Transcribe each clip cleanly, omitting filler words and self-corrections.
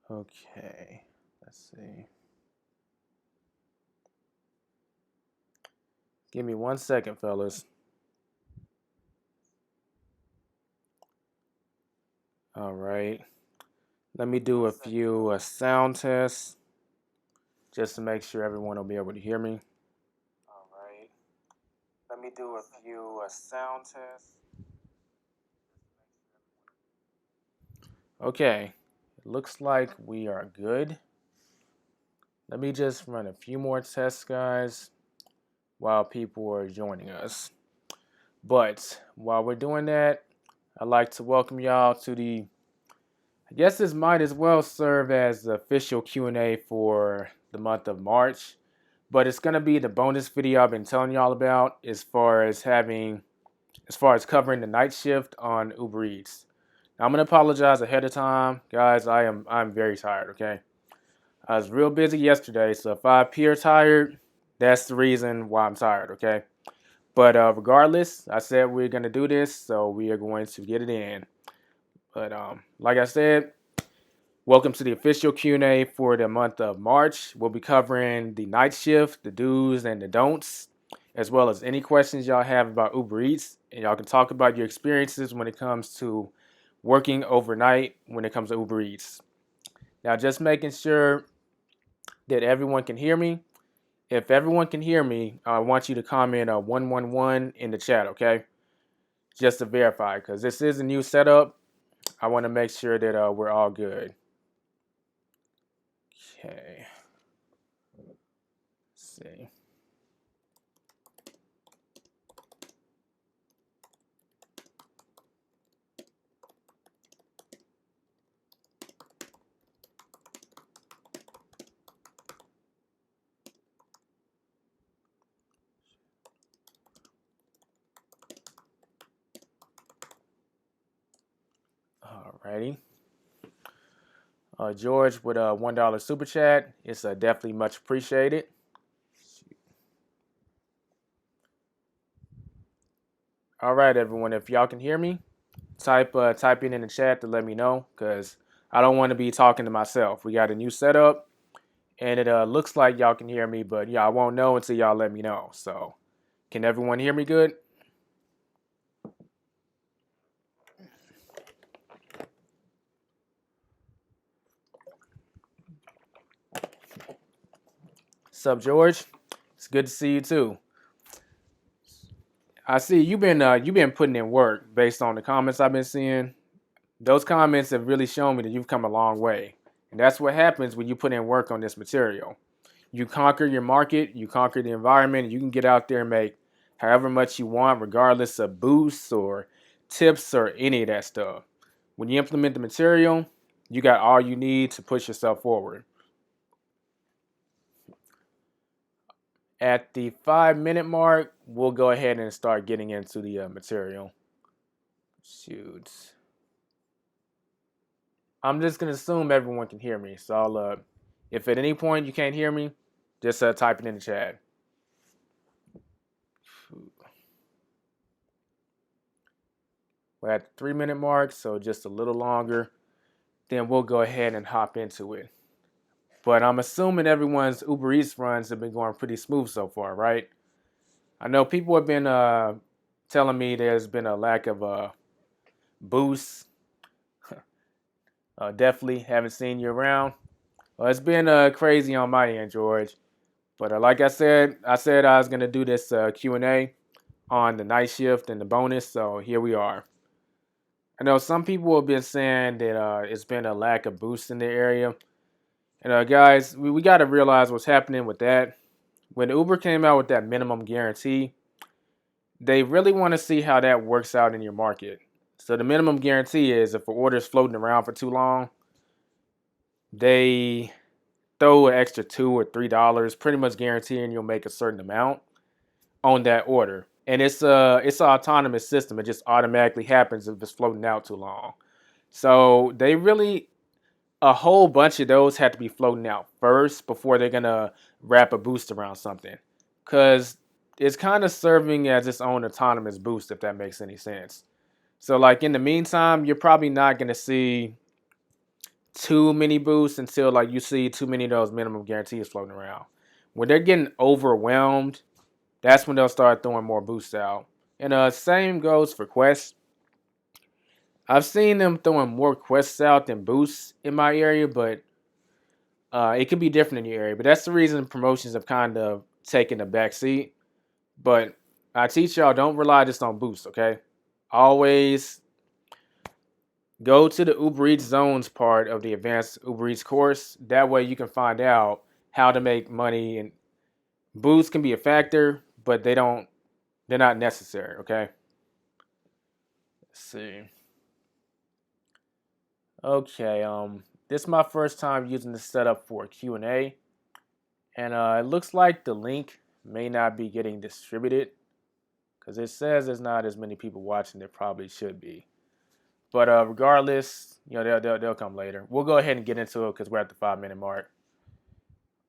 Okay, let's see. Give me 1 second, fellas. All right. Let me do a few sound tests just to make sure everyone will be able to hear me. All right. Let me do a few sound tests. Okay. It looks like we are good. Let me just run a few more tests, guys, while people are joining us. But while we're doing that, I'd like to welcome y'all to I guess this might as well serve as the official Q&A for the month of March, but it's going to be the bonus video I've been telling y'all about as far as covering the night shift on Ubereats. Now, I'm going to apologize ahead of time, guys. I'm very tired, okay? I was real busy yesterday, so if I appear tired, that's the reason why I'm tired, okay? But regardless, I said we're going to do this, so we are going to get it in. But like I said, welcome to the official Q&A for the month of March. We'll be covering the night shift, the do's and the don'ts, as well as any questions y'all have about Uber Eats. And y'all can talk about your experiences when it comes to working overnight when it comes to Uber Eats. Now, just making sure that everyone can hear me. If everyone can hear me, I want you to comment 111 in the chat, okay? Just to verify, because this is a new setup. I want to make sure that we're all good. Okay. Let's see. Alrighty. George with a $1 super chat. It's definitely much appreciated. All right, everyone. If y'all can hear me, type in the chat to let me know, because I don't want to be talking to myself. We got a new setup, and it looks like y'all can hear me, but yeah, I won't know until y'all let me know. So, can everyone hear me good? Sup, George? It's good to see you too. I see you've been putting in work based on the comments I've been seeing. Those comments have really shown me that you've come a long way. And that's what happens when you put in work on this material. You conquer your market, you conquer the environment, and you can get out there and make however much you want, regardless of boosts or tips or any of that stuff. When you implement the material, you got all you need to push yourself forward. At the 5 minute mark, we'll go ahead and start getting into the material. Shoot. I'm just gonna assume everyone can hear me. So if at any point you can't hear me, just type it in the chat. We're at the 3 minute mark, so just a little longer. Then we'll go ahead and hop into it. But I'm assuming everyone's Uber Eats runs have been going pretty smooth so far, right? I know people have been telling me there's been a lack of boosts. Definitely haven't seen you around. Well, it's been crazy on my end, George. But like I said I was gonna do this Q&A on the night shift and the bonus, so here we are. I know some people have been saying that it's been a lack of boost in the area. And guys, we got to realize what's happening with that. When Uber came out with that minimum guarantee, they really want to see how that works out in your market. So the minimum guarantee is if an order is floating around for too long, they throw an extra $2 or $3, pretty much guaranteeing you'll make a certain amount on that order. And it's an autonomous system. It just automatically happens if it's floating out too long. So they really a whole bunch of those had to be floating out first before they're gonna wrap a boost around something, because it's kind of serving as its own autonomous boost, if that makes any sense. So like in the meantime, you're probably not gonna see too many boosts until like you see too many of those minimum guarantees floating around. When they're getting overwhelmed, that's when they'll start throwing more boosts out. And same goes for quests. I've seen them throwing more quests out than boosts in my area, but it could be different in your area. But that's the reason promotions have kind of taken a back seat. But I teach y'all, don't rely just on boosts, okay? Always go to the Ubereats zones part of the advanced Ubereats course. That way you can find out how to make money, and boosts can be a factor, but they're not necessary, okay? Let's see. Okay, this is my first time using this setup for Q&A, and it looks like the link may not be getting distributed because it says there's not as many people watching. There probably should be. But regardless, they'll come later. We'll go ahead and get into it because we're at the 5-minute mark.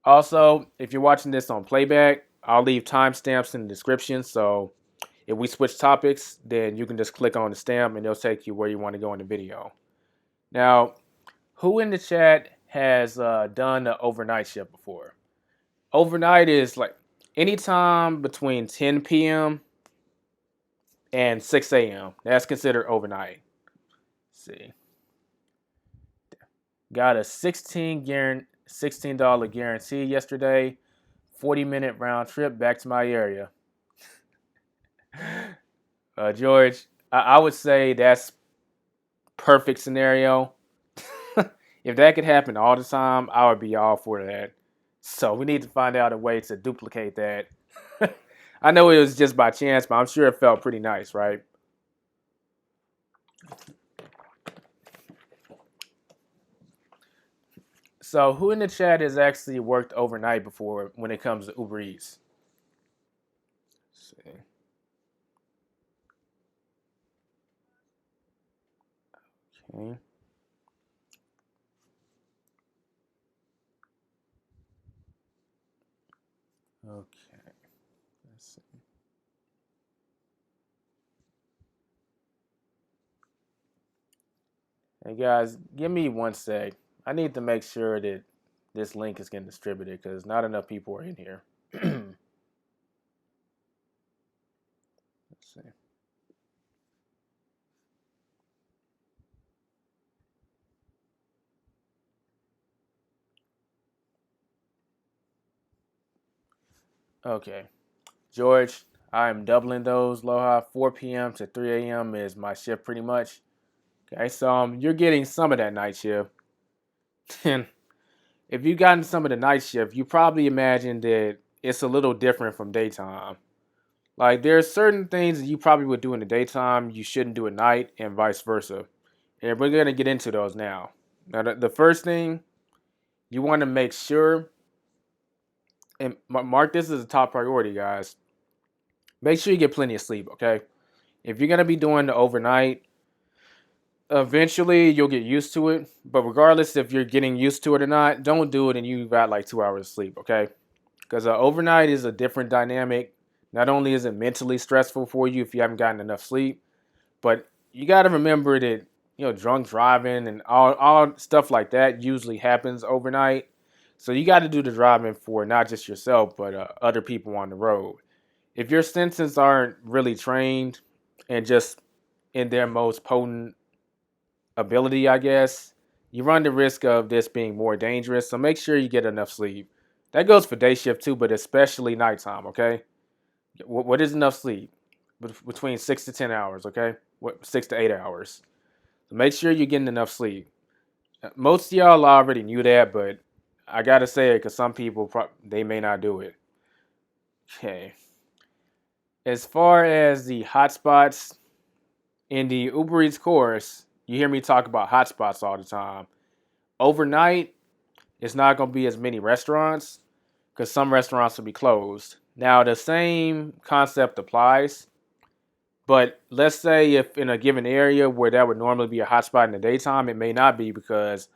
Also, if you're watching this on playback, I'll leave timestamps in the description. So if we switch topics, then you can just click on the stamp and it'll take you where you want to go in the video. Now, who in the chat has done the overnight shift before? Overnight is like anytime between 10 p.m. and 6 a.m. That's considered overnight. Let's see. Got a $16 guarantee yesterday. 40-minute round trip back to my area. George, I would say that's perfect scenario. If that could happen all the time, I would be all for that. So we need to find out a way to duplicate that. I know it was just by chance, but I'm sure it felt pretty nice, right? So who in the chat has actually worked overnight before when it comes to Uber Eats? Let's see. Okay. Okay. Let's see. Hey guys, give me 1 sec. I need to make sure that this link is getting distributed because not enough people are in here. Let's see. Okay. George, I am doubling those. Loha, 4 p.m. to 3 a.m. is my shift pretty much. Okay, so you're getting some of that night shift. And if you've gotten some of the night shift, you probably imagine that it's a little different from daytime. Like there's certain things that you probably would do in the daytime you shouldn't do at night, and vice versa. And we're gonna get into those now. Now, the first thing you want to make sure, and mark this as a top priority, guys. Make sure you get plenty of sleep, okay? If you're gonna be doing the overnight, eventually you'll get used to it. But regardless if you're getting used to it or not, don't do it and you got like 2 hours of sleep, okay? Because overnight is a different dynamic. Not only is it mentally stressful for you if you haven't gotten enough sleep, but you got to remember that drunk driving and all stuff like that usually happens overnight. So you got to do the driving for not just yourself, but other people on the road. If your senses aren't really trained and just in their most potent ability, I guess, you run the risk of this being more dangerous. So make sure you get enough sleep. That goes for day shift too, but especially nighttime, okay? What is enough sleep? Between 6 to 10 hours, okay? 6 to 8 hours. So make sure you're getting enough sleep. Most of y'all already knew that, but I gotta say it because some people, they may not do it. Okay. As far as the hotspots, in the Uber Eats course, you hear me talk about hotspots all the time. Overnight, it's not going to be as many restaurants because some restaurants will be closed. Now, the same concept applies, but let's say if in a given area where that would normally be a hotspot in the daytime, it may not be because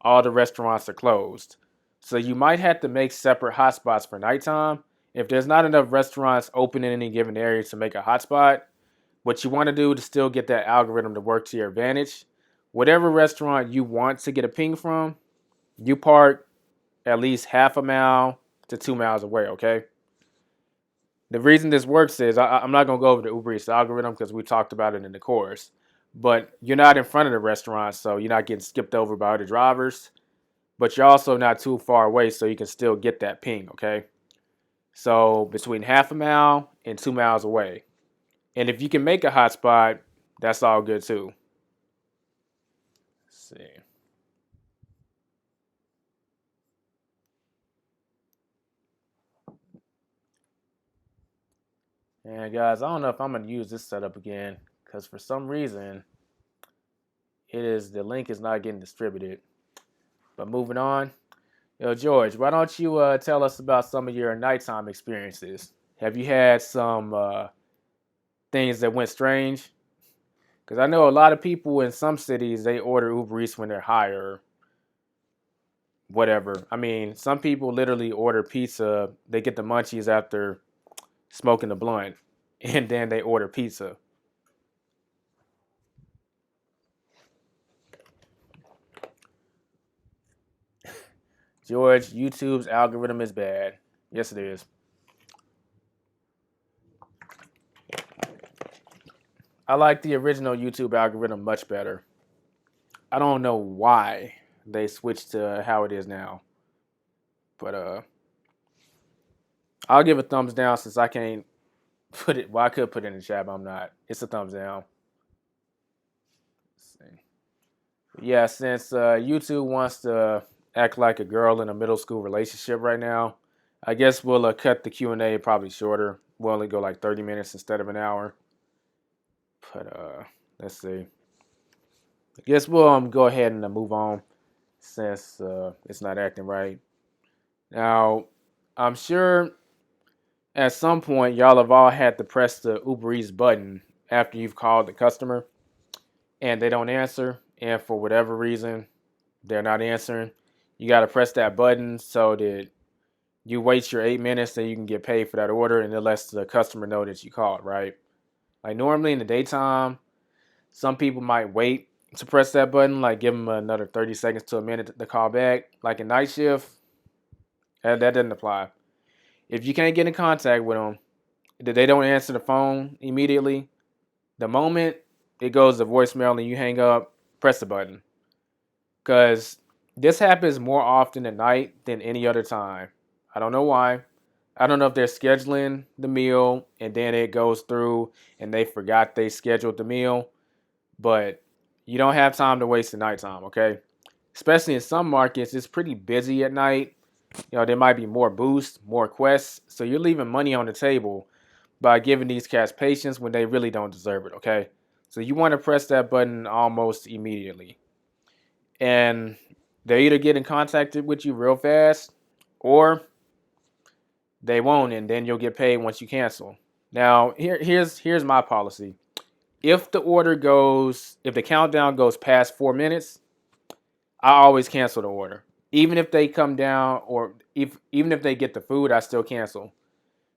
all the restaurants are closed. So you might have to make separate hotspots for nighttime. If there's not enough restaurants open in any given area to make a hotspot, what you want to do to still get that algorithm to work to your advantage, whatever restaurant you want to get a ping from, you park at least half a mile to 2 miles away, okay? The reason this works is I'm not gonna go over the Ubereats algorithm because we talked about it in the course, but you're not in front of the restaurant, so you're not getting skipped over by other drivers. But you're also not too far away, so you can still get that ping, okay? So between half a mile and 2 miles away, and if you can make a hotspot, that's all good too. Let's see. And guys, I don't know if I'm gonna use this setup again because for some reason the link is not getting distributed. But moving on, yo George, why don't you tell us about some of your nighttime experiences? Have you had some things that went strange? Because I know a lot of people in some cities they order Uber Eats when they're higher, whatever. I mean, some people literally order pizza. They get the munchies after smoking the blunt, and then they order pizza. George, YouTube's algorithm is bad. Yes, it is. I like the original YouTube algorithm much better. I don't know why they switched to how it is now, but I'll give a thumbs down since I can't put it. Well, I could put it in the chat, but I'm not. It's a thumbs down. Let's see. Yeah, since YouTube wants to act like a girl in a middle school relationship right now, I guess we'll cut the Q&A probably shorter. We'll only go like 30 minutes instead of an hour. But let's see. I guess we'll go ahead and move on since it's not acting right. Now, I'm sure at some point y'all have all had to press the Uber Eats button after you've called the customer and they don't answer, and for whatever reason they're not answering. You got to press that button so that you wait your 8 minutes and you can get paid for that order, and it lets the customer know that you called, right? Like normally in the daytime, some people might wait to press that button, like give them another 30 seconds to a minute to call back. Like a night shift, that doesn't apply. If you can't get in contact with them, they don't answer the phone immediately. The moment it goes to voicemail and you hang up, press the button. Because this happens more often at night than any other time. I don't know why. I don't know if they're scheduling the meal and then it goes through and they forgot they scheduled the meal, but you don't have time to waste the nighttime, okay? Especially in some markets, it's pretty busy at night. You know, there might be more boosts, more quests, so you're leaving money on the table by giving these cats patience when they really don't deserve it, okay? So you want to press that button almost immediately. And they either get in contact with you real fast or they won't, and then you'll get paid once you cancel. Now, here's my policy. If the countdown goes past 4 minutes, I always cancel the order. Even if they come down, or even if they get the food, I still cancel.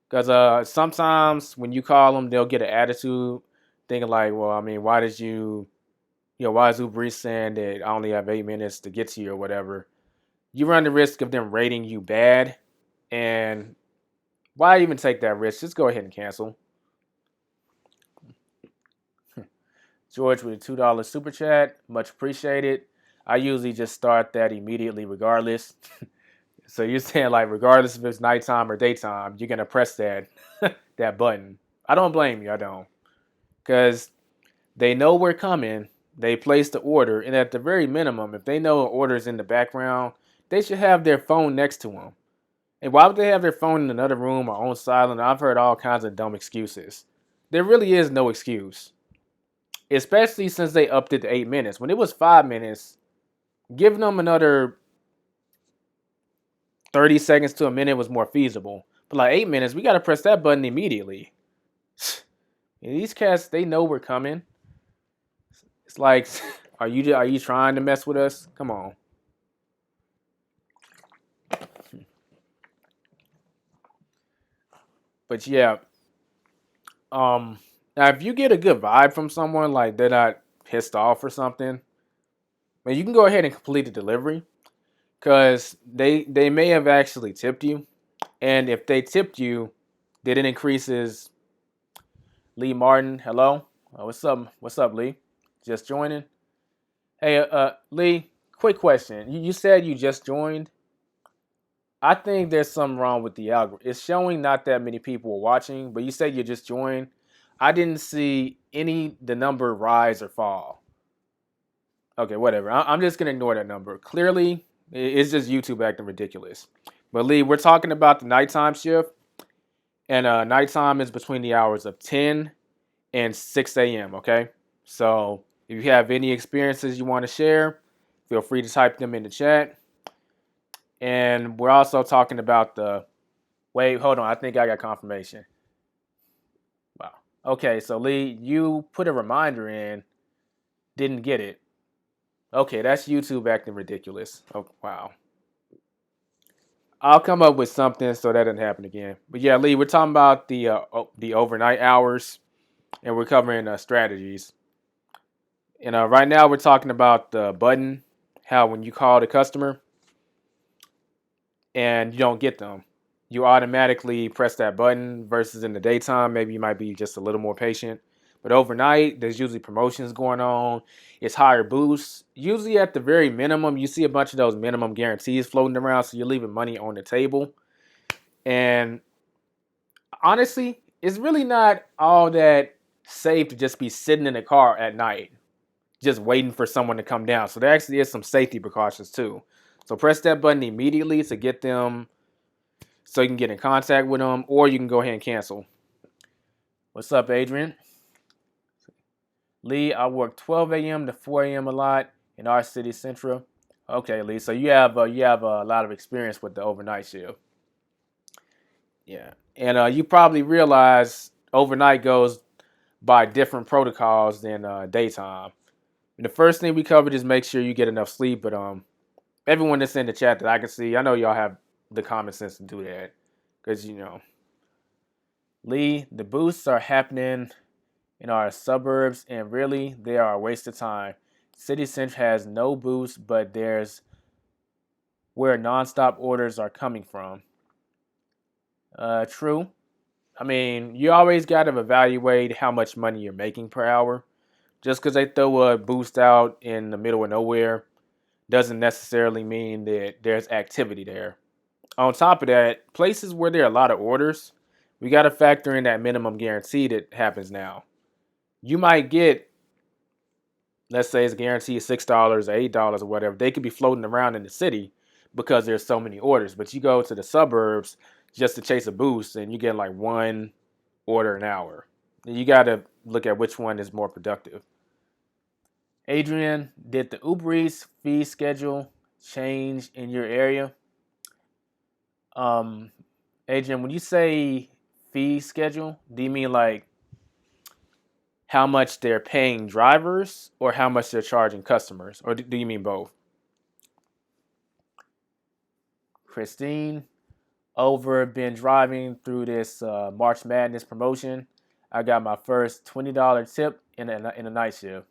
Because sometimes when you call them, they'll get an attitude, thinking like, well, I mean, why is Uber Eats saying that I only have 8 minutes to get to you or whatever? You run the risk of them rating you bad, and why even take that risk? Just go ahead and cancel. George with a $2 super chat, much appreciated. I usually just start that immediately, regardless. So you're saying like, regardless if it's nighttime or daytime, you're gonna press that that button. I don't blame you. I don't, because they know we're coming. They place the order, and at the very minimum, if they know an order is in the background, they should have their phone next to them. And why would they have their phone in another room or on silent? I've heard all kinds of dumb excuses. There really is no excuse, especially since they upped it to 8 minutes. When it was 5 minutes, giving them another 30 seconds to a minute was more feasible. But like 8 minutes, we got to press that button immediately. And these cats, they know we're coming. It's like, are you trying to mess with us? Come on. But yeah, now if you get a good vibe from someone, like they're not pissed off or something, Man, you can go ahead and complete the delivery because they may have actually tipped you, and if they tipped you, then it increases. Lee Martin, hello, what's up? What's up, Lee? Just joining. Hey, Lee, quick question. You said you just joined. I think there's something wrong with the algorithm. It's showing not that many people are watching, but you said you just joined. I didn't see the number rise or fall. Okay, whatever. I'm just gonna ignore that number. Clearly, it's just YouTube acting ridiculous. But Lee, we're talking about the nighttime shift, and nighttime is between the hours of 10 and 6 a.m. Okay, so if you have any experiences you want to share, feel free to type them in the chat. And we're also talking about the wait. Hold on, I think I got confirmation. Wow. Okay, so Lee, you put a reminder in, didn't get it. Okay, that's YouTube acting ridiculous. Oh, wow. I'll come up with something so that doesn't happen again. But yeah, Lee, we're talking about the overnight hours, and we're covering strategies. And right now, we're talking about the button. How when you call the customer and you don't get them, you automatically press that button. Versus in the daytime, maybe you might be just a little more patient. But overnight, there's usually promotions going on. It's higher boosts. Usually at the very minimum, you see a bunch of those minimum guarantees floating around, so you're leaving money on the table. And honestly, it's really not all that safe to just be sitting in a car at night, just waiting for someone to come down. So there actually is some safety precautions too. So press that button immediately to get them, so you can get in contact with them, or you can go ahead and cancel. What's up, Adrian? Lee, I work 12 a.m. to 4 a.m. a lot in our city central. Okay, Lee. So you have a lot of experience with the overnight shift. Yeah, and you probably realize overnight goes by different protocols than daytime. And the first thing we covered is make sure you get enough sleep. But everyone that's in the chat that I can see, I know y'all have the common sense to do that, because Lee, the boosts are happening in our suburbs, and really, they are a waste of time. City Center has no boost, but there's where nonstop orders are coming from. True. I mean, you always got to evaluate how much money you're making per hour. Just because they throw a boost out in the middle of nowhere doesn't necessarily mean that there's activity there. On top of that, places where there are a lot of orders, we got to factor in that minimum guarantee that happens now. You might get, let's say it's guaranteed $6 or $8 or whatever. They could be floating around in the city because there's so many orders. But you go to the suburbs just to chase a boost, and you get like one order an hour. And you got to look at which one is more productive. Adrian, did the Ubereats fee schedule change in your area? Um, Adrian, when you say fee schedule, do you mean like how much they're paying drivers or how much they're charging customers? Or do you mean both? Christine, over been driving through this March Madness promotion. I got my first $20 tip in a night shift.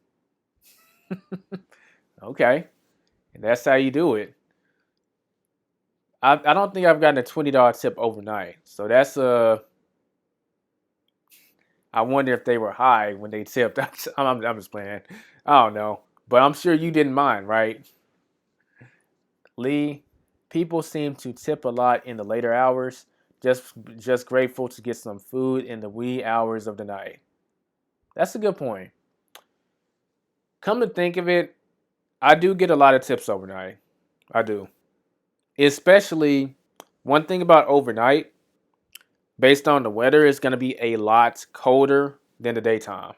Okay, and that's how you do it. I don't think I've gotten a $20 tip overnight. So that's I wonder if they were high when they tipped. I'm just playing. I don't know, but I'm sure you didn't mind, right? Lee, people seem to tip a lot in the later hours. Just grateful to get some food in the wee hours of the night. That's a good point. Come to think of it, I do get a lot of tips overnight. I do. Especially one thing about overnight, based on the weather, it's going to be a lot colder than the daytime.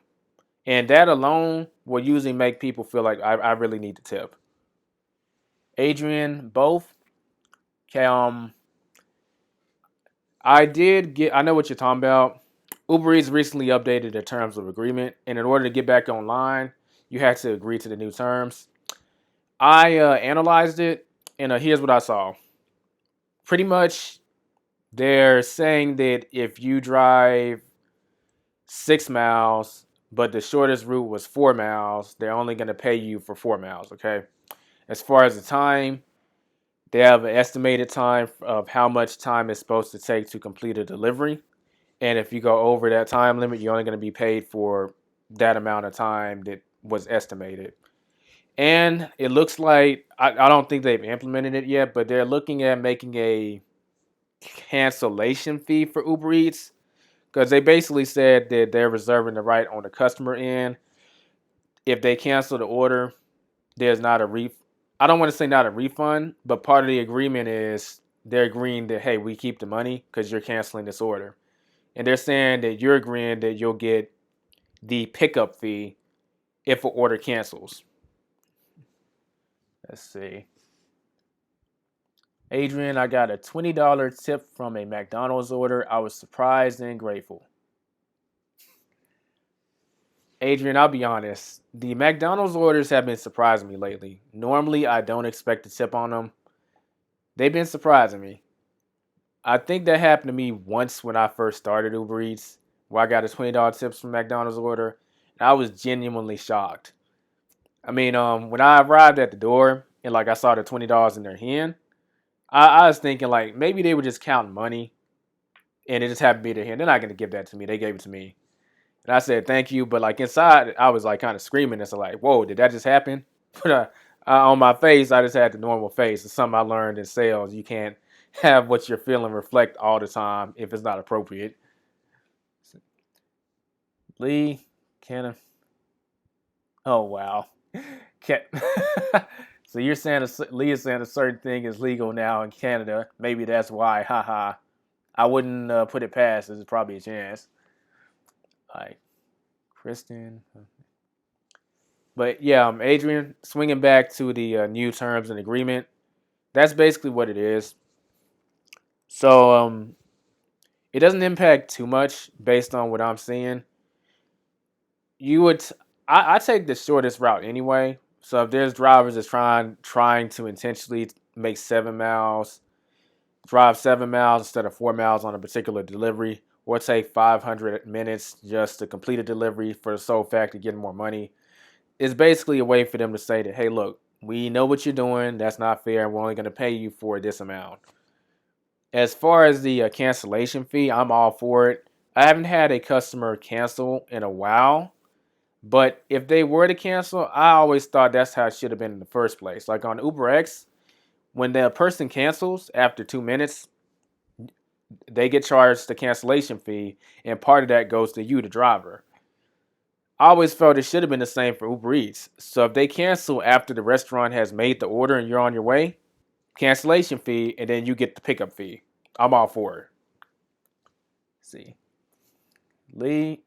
And that alone will usually make people feel like I really need to tip. Adrian, both. I know what you're talking about. Uber Eats recently updated their terms of agreement, and in order to get back online, you had to agree to the new terms. I analyzed it, and here's what I saw. Pretty much, they're saying that if you drive 6 miles but the shortest route was 4 miles. They're only going to pay you for 4 miles, okay? As far as the time, they have an estimated time of how much time it's supposed to take to complete a delivery. And if you go over that time limit, you're only going to be paid for that amount of time that was estimated. And it looks like, I don't think they've implemented it yet, but they're looking at making a cancellation fee for Uber Eats, because they basically said that they're reserving the right on the customer end. If they cancel the order, there's not a I don't want to say not a refund, but part of the agreement is they're agreeing that, hey, we keep the money because you're canceling this order. And they're saying that you're agreeing that you'll get the pickup fee if an order cancels. Let's see. Adrian, I got a $20 tip from a McDonald's order. I was surprised and grateful. Adrian, I'll be honest. The McDonald's orders have been surprising me lately. Normally, I don't expect a tip on them. They've been surprising me. I think that happened to me once when I first started Uber Eats, where I got a $20 tips from McDonald's order, and I was genuinely shocked. I mean, when I arrived at the door and like I saw the $20 in their hand, I was thinking like maybe they were just counting money, and it just happened to be their hand. They're not gonna give that to me. They gave it to me, and I said thank you. But like inside, I was like kind of screaming. It's like, whoa, did that just happen? But on my face, I just had the normal face. It's something I learned in sales. You can't have what you're feeling reflect all the time if it's not appropriate. Lee, Canada. Oh wow. Can So you're saying Lee is saying a certain thing is legal now in Canada. Maybe that's why. Haha. I wouldn't put it past. There's probably a chance. Like Kristen. But yeah, Adrian, swinging back to the new terms and agreement. That's basically what it is. So it doesn't impact too much based on what I'm seeing. You would, I take the shortest route anyway. So if there's drivers that's trying to intentionally make 7 miles, drive 7 miles instead of 4 miles on a particular delivery, or take 500 minutes just to complete a delivery for the sole fact of getting more money, it's basically a way for them to say that, hey, look, we know what you're doing. That's not fair. And we're only going to pay you for this amount. As far as the cancellation fee, I'm all for it. I haven't had a customer cancel in a while, but if they were to cancel, I always thought that's how it should have been in the first place. Like on Ubereats, when the person cancels after 2 minutes, they get charged the cancellation fee, and part of that goes to you, the driver. I always felt it should have been the same for Uber Eats. So if they cancel after the restaurant has made the order and you're on your way, cancellation fee, and then you get the pickup fee. I'm all for it. Let's see. Lee,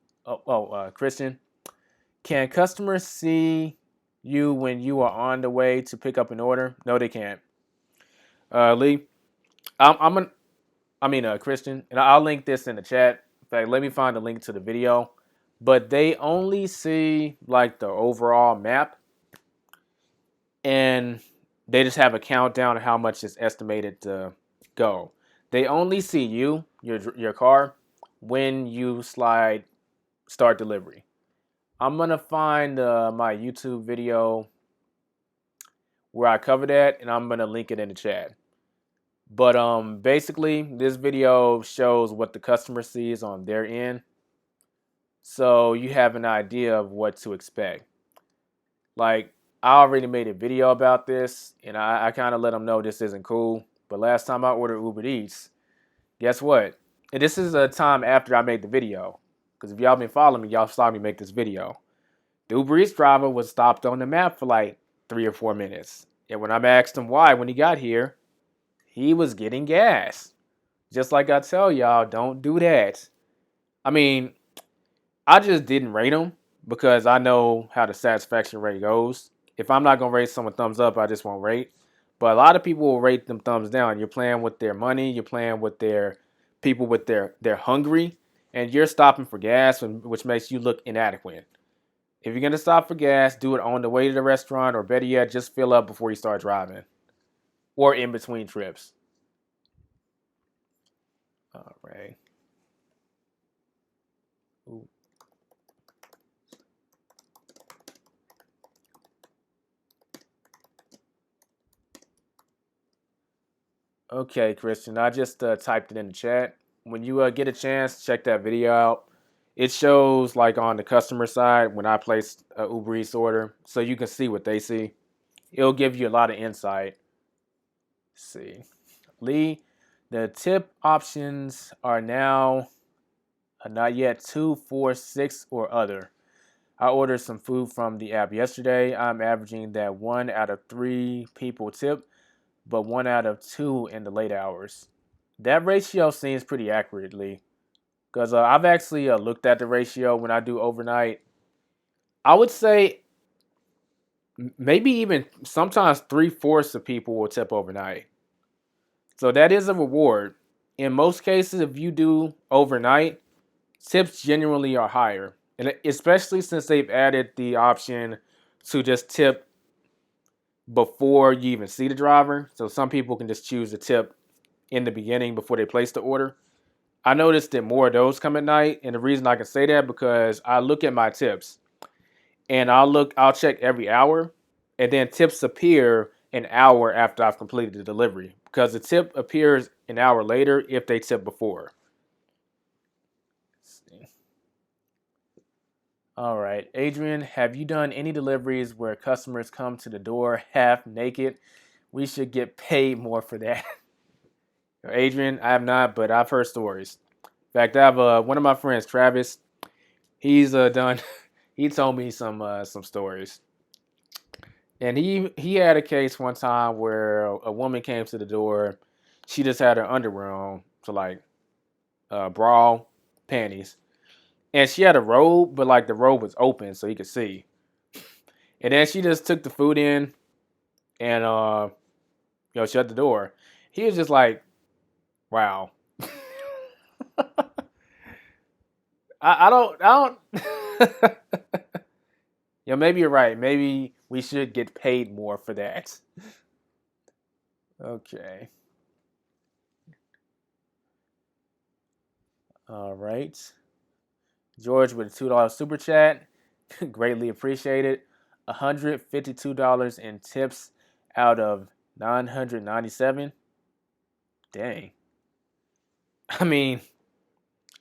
Christian, can customers see you when you are on the way to pick up an order? No, they can't. Lee, Christian, and I'll link this in the chat. In fact, let me find the link to the video. But they only see like the overall map, and they just have a countdown of how much is estimated to go. They only see you, your car, when you start delivery. I'm gonna find my YouTube video where I cover that, and I'm gonna link it in the chat. But basically, this video shows what the customer sees on their end, so you have an idea of what to expect. Like, I already made a video about this, and I kind of let them know this isn't cool. But last time I ordered Uber Eats, guess what? And this is a time after I made the video, because if y'all been following me, y'all saw me make this video. The Uber Eats driver was stopped on the map for like 3 or 4 minutes. And when I asked him why when he got here, he was getting gas. Just like I tell y'all, don't do that. I mean, I just didn't rate him because I know how the satisfaction rate goes. If I'm not going to rate someone thumbs up, I just won't rate. But a lot of people will rate them thumbs down. You're playing with their money. You're playing with their people with they're hungry. And you're stopping for gas, which makes you look inadequate. If you're going to stop for gas, do it on the way to the restaurant, or better yet, just fill up before you start driving or in between trips. All right. Ooh. Okay, Christian, I just typed it in the chat. When you get a chance, check that video out. It shows like on the customer side when I placed a Uber Eats order, so you can see what they see. It'll give you a lot of insight. Let's see, Lee, the tip options are now not yet 2, 4, 6, or other. I ordered some food from the app yesterday. I'm averaging that 1 out of 3 people tip, but 1 out of 2 in the late hours. That ratio seems pretty accurately because I've actually looked at the ratio when I do overnight. I would say maybe even sometimes 3/4 of people will tip overnight. So that is a reward. In most cases, if you do overnight, tips generally are higher. And especially since they've added the option to just tip before you even see the driver. So some people can just choose to tip in the beginning before they place the order. I noticed that more of those come at night, and the reason I can say that because I look at my tips and I'll check every hour, and then tips appear an hour after I've completed the delivery because the tip appears an hour later if they tip before. Let's see. All right, Adrian, have you done any deliveries where customers come to the door half naked? We should get paid more for that. Adrian, I have not, but I've heard stories. In fact, I have one of my friends, Travis. He's done. He told me some stories, and he had a case one time where a woman came to the door. She just had her underwear on, so like bra, panties, and she had a robe, but like the robe was open so he could see. And then she just took the food in and shut the door. He was just like, "Wow." I don't. Maybe you're right. Maybe we should get paid more for that. Okay. All right. George with a $2 super chat. Greatly appreciated. $152 in tips out of 997. Dang. I mean,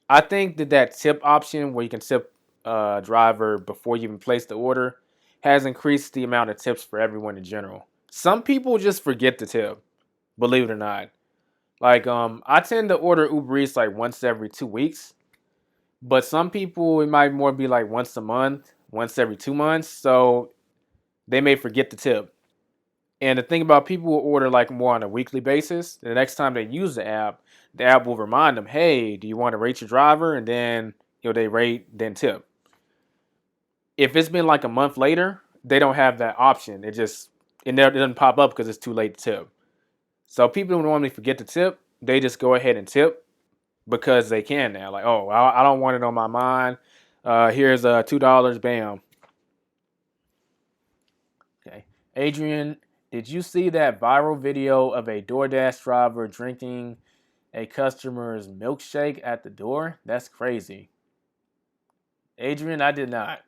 I think that tip option where you can tip a driver before you even place the order has increased the amount of tips for everyone in general. Some people just forget the tip, believe it or not. Like I tend to order Uber Eats like once every 2 weeks, but some people it might more be like once a month, once every 2 months. So they may forget the tip. And the thing about people who order like more on a weekly basis, the next time they use the app will remind them, "Hey, do you want to rate your driver?" And then they rate, then tip. If it's been like a month later, they don't have that option. It doesn't pop up because it's too late to tip. So people who normally forget to tip, they just go ahead and tip because they can now. Like, oh, I don't want it on my mind. Here's $2. Bam. Okay. Adrian, did you see that viral video of a DoorDash driver drinking a customer's milkshake at the door? That's crazy. Adrian, I did not.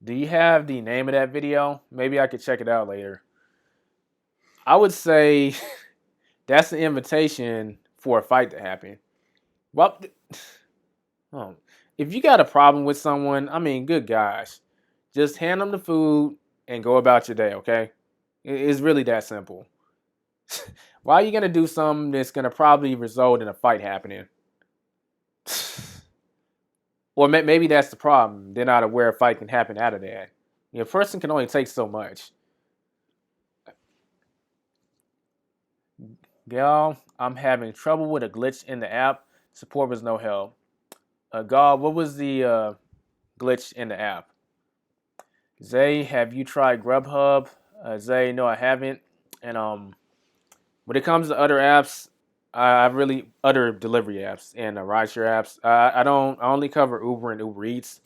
Do you have the name of that video? Maybe I could check it out later. I would say that's an invitation for a fight to happen. Well, oh, if you got a problem with someone, I mean, good gosh, just hand them the food and go about your day, okay? It's really that simple. Why are you gonna do something that's gonna probably result in a fight happening? Or maybe that's the problem. They're not aware a fight can happen out of that. A person can only take so much. Gal, I'm having trouble with a glitch in the app. Support was no help. Gal, what was the glitch in the app? Zay, have you tried Grubhub? Zay, no, I haven't. And when it comes to other apps, I really other delivery apps and rideshare apps. I don't. I only cover Uber and Uber Eats.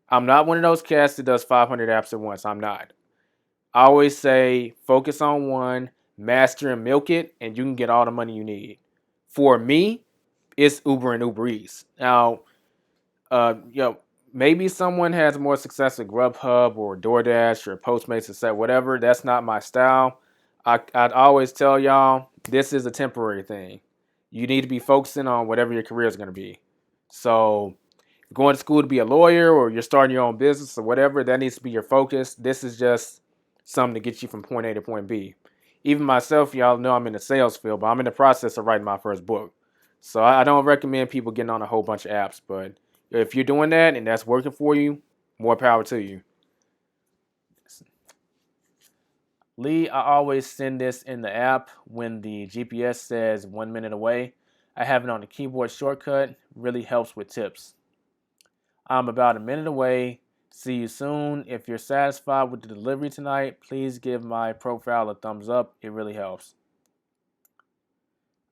I'm not one of those cats that does 500 apps at once. I'm not. I always say focus on one, master and milk it, and you can get all the money you need. For me, it's Uber and Uber Eats. Now, maybe someone has more success with Grubhub or DoorDash or Postmates, etc. Whatever. That's not my style. I'd always tell y'all this is a temporary thing. You need to be focusing on whatever your career is going to be. So going to school to be a lawyer or you're starting your own business or whatever, that needs to be your focus. This is just something to get you from point A to point B. Even myself, y'all know I'm in the sales field, but I'm in the process of writing my first book. So I don't recommend people getting on a whole bunch of apps, but if you're doing that and that's working for you, more power to you. Lee, I always send this in the app when the GPS says 1 minute away. I have it on the keyboard shortcut. Really helps with tips. I'm about a minute away. See you soon. If you're satisfied with the delivery tonight, please give my profile a thumbs up. It really helps.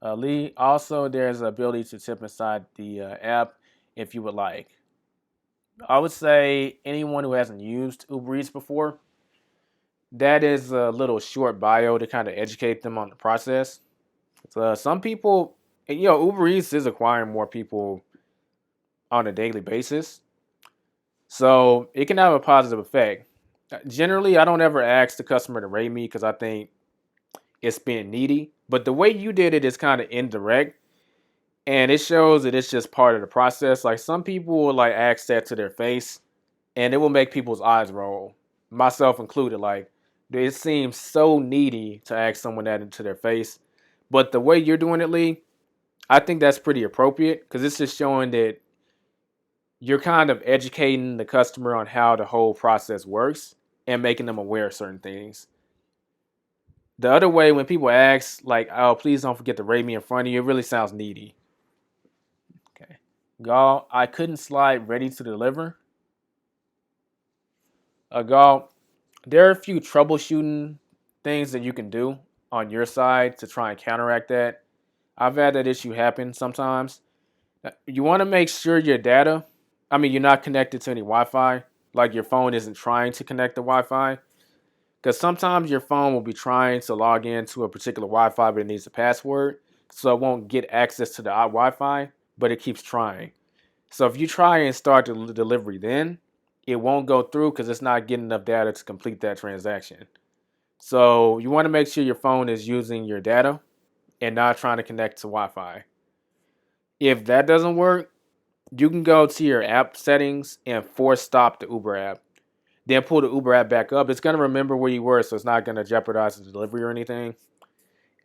Lee, also there's the ability to tip inside the app if you would like. I would say anyone who hasn't used Ubereats before, that is a little short bio to kind of educate them on the process. So some people, Uber Eats is acquiring more people on a daily basis. So it can have a positive effect. Generally, I don't ever ask the customer to rate me because I think it's being needy. But the way you did it is kind of indirect. And it shows that it's just part of the process. Like some people will like ask that to their face and it will make people's eyes roll, myself included. Like it seems so needy to ask someone that into their face. But the way you're doing it, Lee, I think that's pretty appropriate because it's just showing that you're kind of educating the customer on how the whole process works and making them aware of certain things. The other way, when people ask, like, oh, please don't forget to rate me in front of you, it really sounds needy. Okay. Gal, I couldn't slide ready to deliver. Gal, there are a few troubleshooting things that you can do on your side to try and counteract that. I've had that issue happen sometimes. You want to make sure your data, you're not connected to any Wi-Fi, like your phone isn't trying to connect to Wi-Fi. Because sometimes your phone will be trying to log into a particular Wi-Fi, but it needs a password. So it won't get access to the Wi-Fi, but it keeps trying. So if you try and start the delivery then, it won't go through because it's not getting enough data to complete that transaction. So you want to make sure your phone is using your data and not trying to connect to Wi-Fi. If that doesn't work, you can go to your app settings and force stop the Uber app. Then pull the Uber app back up. It's going to remember where you were, so it's not going to jeopardize the delivery or anything.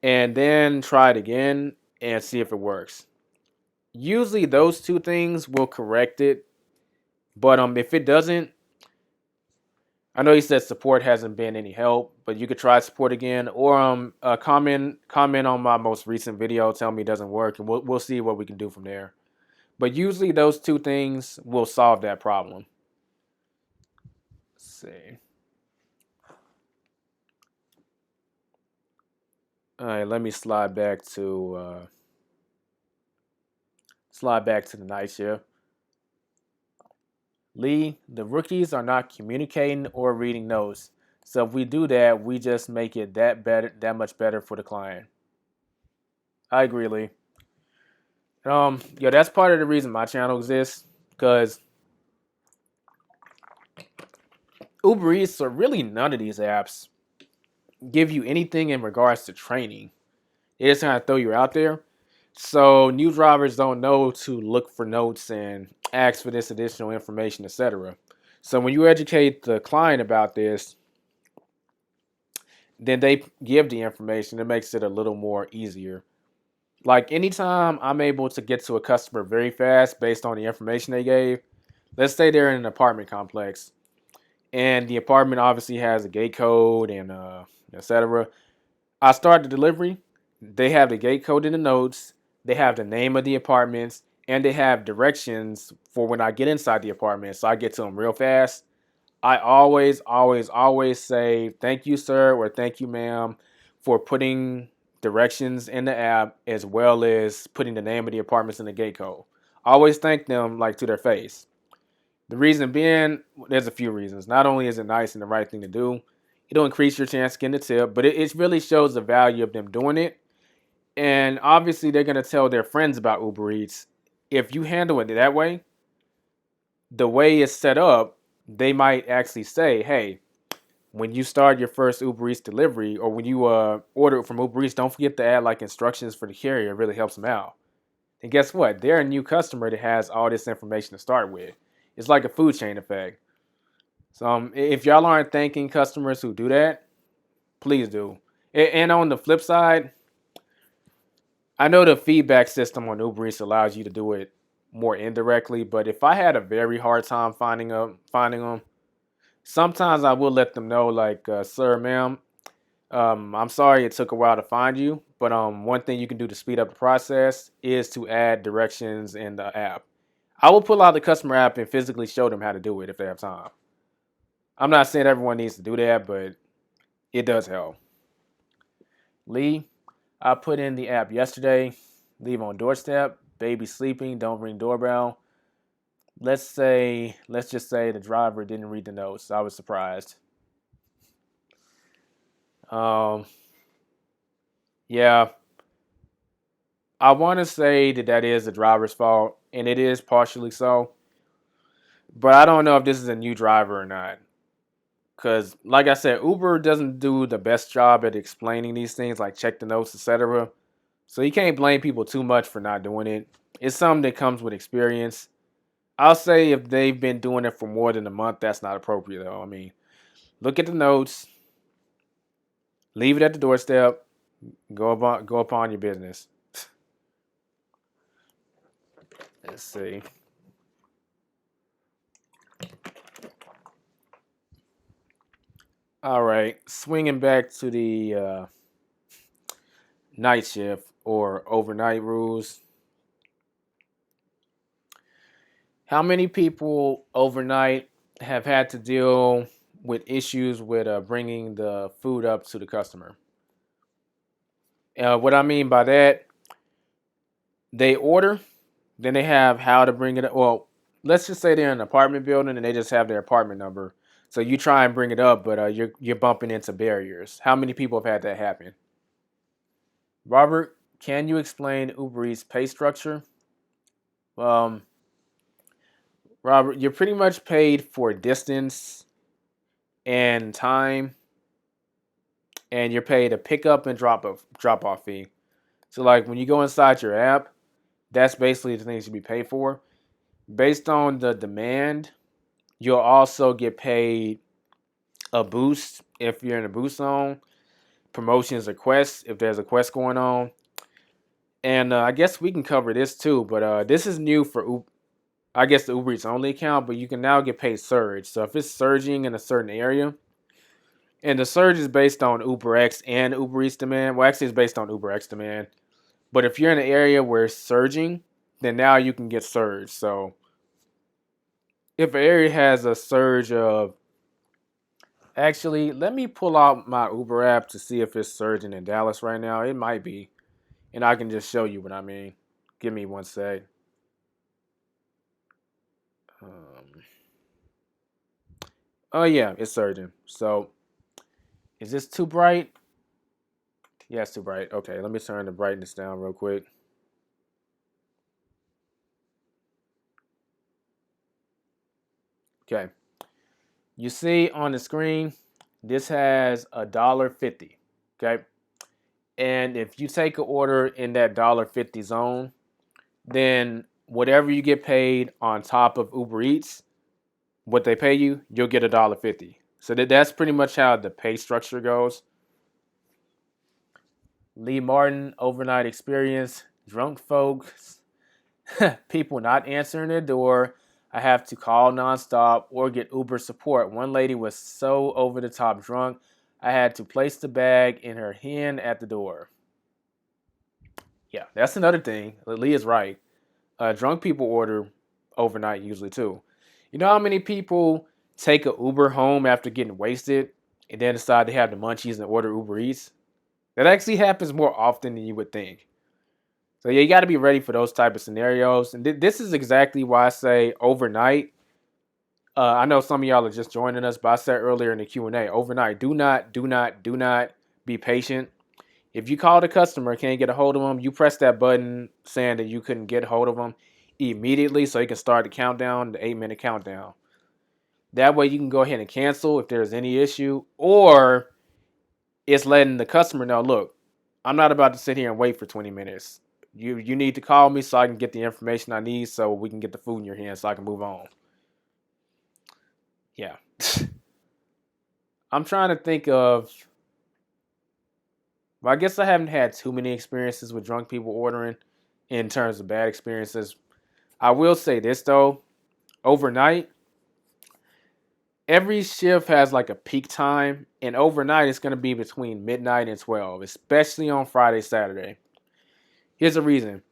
And then try it again and see if it works. Usually those two things will correct it. But if it doesn't, I know you said support hasn't been any help, but you could try support again or comment on my most recent video, tell me it doesn't work, and we'll see what we can do from there. But usually those two things will solve that problem. Let's see. All right, let me slide back to the night shift. Lee, the rookies are not communicating or reading notes. So if we do that, we just make it that much better for the client. I agree, Lee. That's part of the reason my channel exists, because Uber Eats or really none of these apps give you anything in regards to training. They just kind of throw you out there. So new drivers don't know to look for notes and ask for this additional information, etc. So when you educate the client about this, then they give the information. It makes it a little more easier. Like anytime I'm able to get to a customer very fast based on the information they gave, let's say they're in an apartment complex and the apartment obviously has a gate code and etc. I start the delivery. They have the gate code in the notes. They have the name of the apartments and they have directions for when I get inside the apartment. So I get to them real fast. I always, always, always say thank you, sir, or thank you, ma'am, for putting directions in the app as well as putting the name of the apartments in the gate code. Always thank them like to their face. The reason being, there's a few reasons. Not only is it nice and the right thing to do, it'll increase your chance of getting a tip, but it really shows the value of them doing it. And obviously, they're going to tell their friends about Uber Eats. If you handle it that way, the way it's set up, they might actually say, hey, when you start your first Uber Eats delivery, or when you order from Uber Eats, don't forget to add like instructions for the carrier. It really helps them out. And guess what? They're a new customer that has all this information to start with. It's like a food chain effect. So if y'all aren't thanking customers who do that, please do. And on the flip side, I know the feedback system on Uber Eats allows you to do it more indirectly, but if I had a very hard time finding them, sometimes I will let them know, like, sir, ma'am, I'm sorry it took a while to find you, but one thing you can do to speed up the process is to add directions in the app. I will pull out the customer app and physically show them how to do it if they have time. I'm not saying everyone needs to do that, but it does help. Lee, I put in the app yesterday. Leave on doorstep. Baby sleeping. Don't ring doorbell. Let's just say the driver didn't read the notes. I was surprised. Um, yeah, I want to say that is the driver's fault, and it is partially so. But I don't know if this is a new driver or not. Because, like I said, Uber doesn't do the best job at explaining these things, like check the notes, etc. So you can't blame people too much for not doing it. It's something that comes with experience. I'll say if they've been doing it for more than a month, that's not appropriate though. I mean, look at the notes, leave it at the doorstep, go upon your business. Let's see. All right, swinging back to the night shift or overnight rules. How many people overnight have had to deal with issues with bringing the food up to the customer? What I mean by that, they order, then they have how to bring it up. Well, let's just say they're in an apartment building and they just have their apartment number. So you try and bring it up, but you're bumping into barriers. How many people have had that happen? Robert, can you explain Uber Eats pay structure? Um, Robert, you're pretty much paid for distance and time, and you're paid a pickup and drop off fee. So like when you go inside your app, that's basically the things you be paid for. Based on the demand, you'll also get paid a boost if you're in a boost zone, promotions or quests if there's a quest going on. And I guess we can cover this too, but this is new for I guess the Uber Eats only account, but you can now get paid surge. So if it's surging in a certain area, and the surge is based on UberX and Uber Eats demand. Well, actually, it's based on UberX demand. But if you're in an area where it's surging, then now you can get surge. So if an area has a surge of, actually, let me pull out my Uber app to see if it's surging in Dallas right now. It might be, and I can just show you what I mean. Give me one sec. Um, oh yeah, it's surging. So is this too bright? Yeah, it's too bright. Okay, let me turn the brightness down real quick. Okay. You see on the screen, this has $1.50. Okay. And if you take an order in that $1.50 zone, then whatever you get paid on top of Uber Eats, what they pay you, you'll get $1.50. So that's pretty much how the pay structure goes. Lee Martin, overnight experience, drunk folks, people not answering their door. I have to call nonstop or get Uber support. One lady was so over the top drunk, I had to place the bag in her hand at the door. Yeah, that's another thing. Lee is right. Drunk people order overnight usually too. You know how many people take a Uber home after getting wasted and then decide to have the munchies and order Uber Eats? That actually happens more often than you would think. So yeah, you got to be ready for those type of scenarios. And this is exactly why I say overnight. I know some of y'all are just joining us, but I said earlier in the Q&A, overnight, do not be patient. If you call the customer, can't get a hold of them, you press that button saying that you couldn't get a hold of them immediately so you can start the countdown, the 8-minute countdown. That way you can go ahead and cancel if there's any issue, or it's letting the customer know, look, I'm not about to sit here and wait for 20 minutes. You need to call me so I can get the information I need so we can get the food in your hands so I can move on. Yeah. I'm trying to think of, well, I guess I haven't had too many experiences with drunk people ordering in terms of bad experiences. I will say this though, overnight, every shift has like a peak time, and overnight it's going to be between midnight and 12, especially on Friday, Saturday. Here's the reason.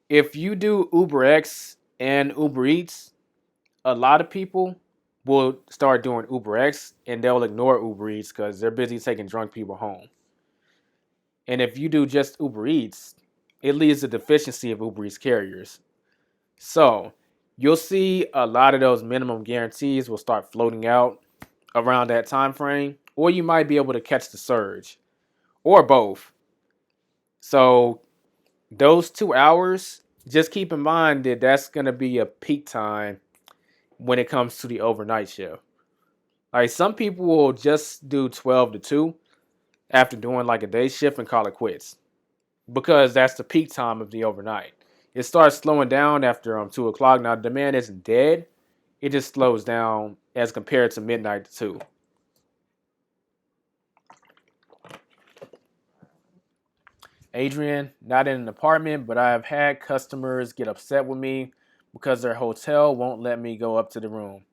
If you do UberX and Ubereats, a lot of people will start doing UberX and they'll ignore Ubereats because they're busy taking drunk people home. And if you do just Ubereats, it leads to deficiency of Ubereats carriers. So you'll see a lot of those minimum guarantees will start floating out around that time frame, or you might be able to catch the surge, or both. So those 2 hours, just keep in mind that that's going to be a peak time when it comes to the overnight shift. Like some people will just do 12 to 2 after doing like a day shift and call it quits because that's the peak time of the overnight. It starts slowing down after 2 o'clock. Now, demand isn't dead, it just slows down as compared to midnight to 2. Adrian, not in an apartment, but I have had customers get upset with me because their hotel won't let me go up to the room.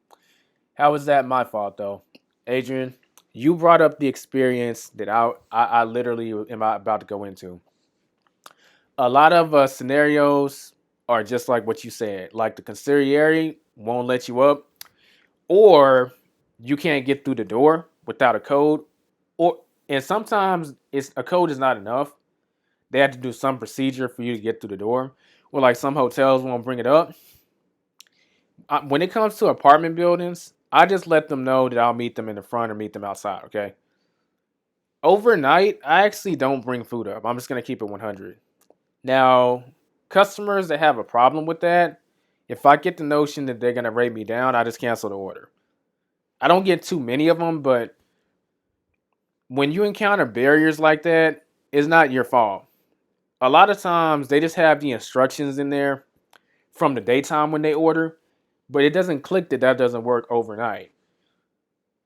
How is that my fault though? Adrian, you brought up the experience that I literally am about to go into. A lot of scenarios are just like what you said. Like the conciliary won't let you up, or you can't get through the door without a code, or and sometimes it's a code is not enough. They have to do some procedure for you to get through the door. Or like some hotels won't bring it up. When it comes to apartment buildings, I just let them know that I'll meet them in the front or meet them outside. Okay. Overnight, I actually don't bring food up. I'm just gonna keep it 100. Now, customers that have a problem with that, if I get the notion that they're gonna rate me down, I just cancel the order. I don't get too many of them, but when you encounter barriers like that, it's not your fault. A lot of times they just have the instructions in there from the daytime when they order, but it doesn't click that that doesn't work overnight.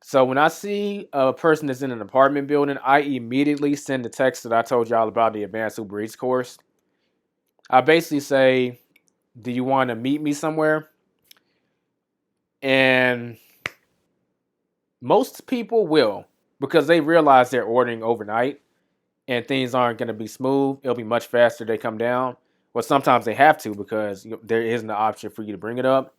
So when I see a person that's in an apartment building, I immediately send the text that I told y'all about the advanced Uber Eats course. I basically say, do you want to meet me somewhere? And most people will, because they realize they're ordering overnight and things aren't going to be smooth. It'll be much faster they come down. Well, sometimes they have to because there isn't an option for you to bring it up.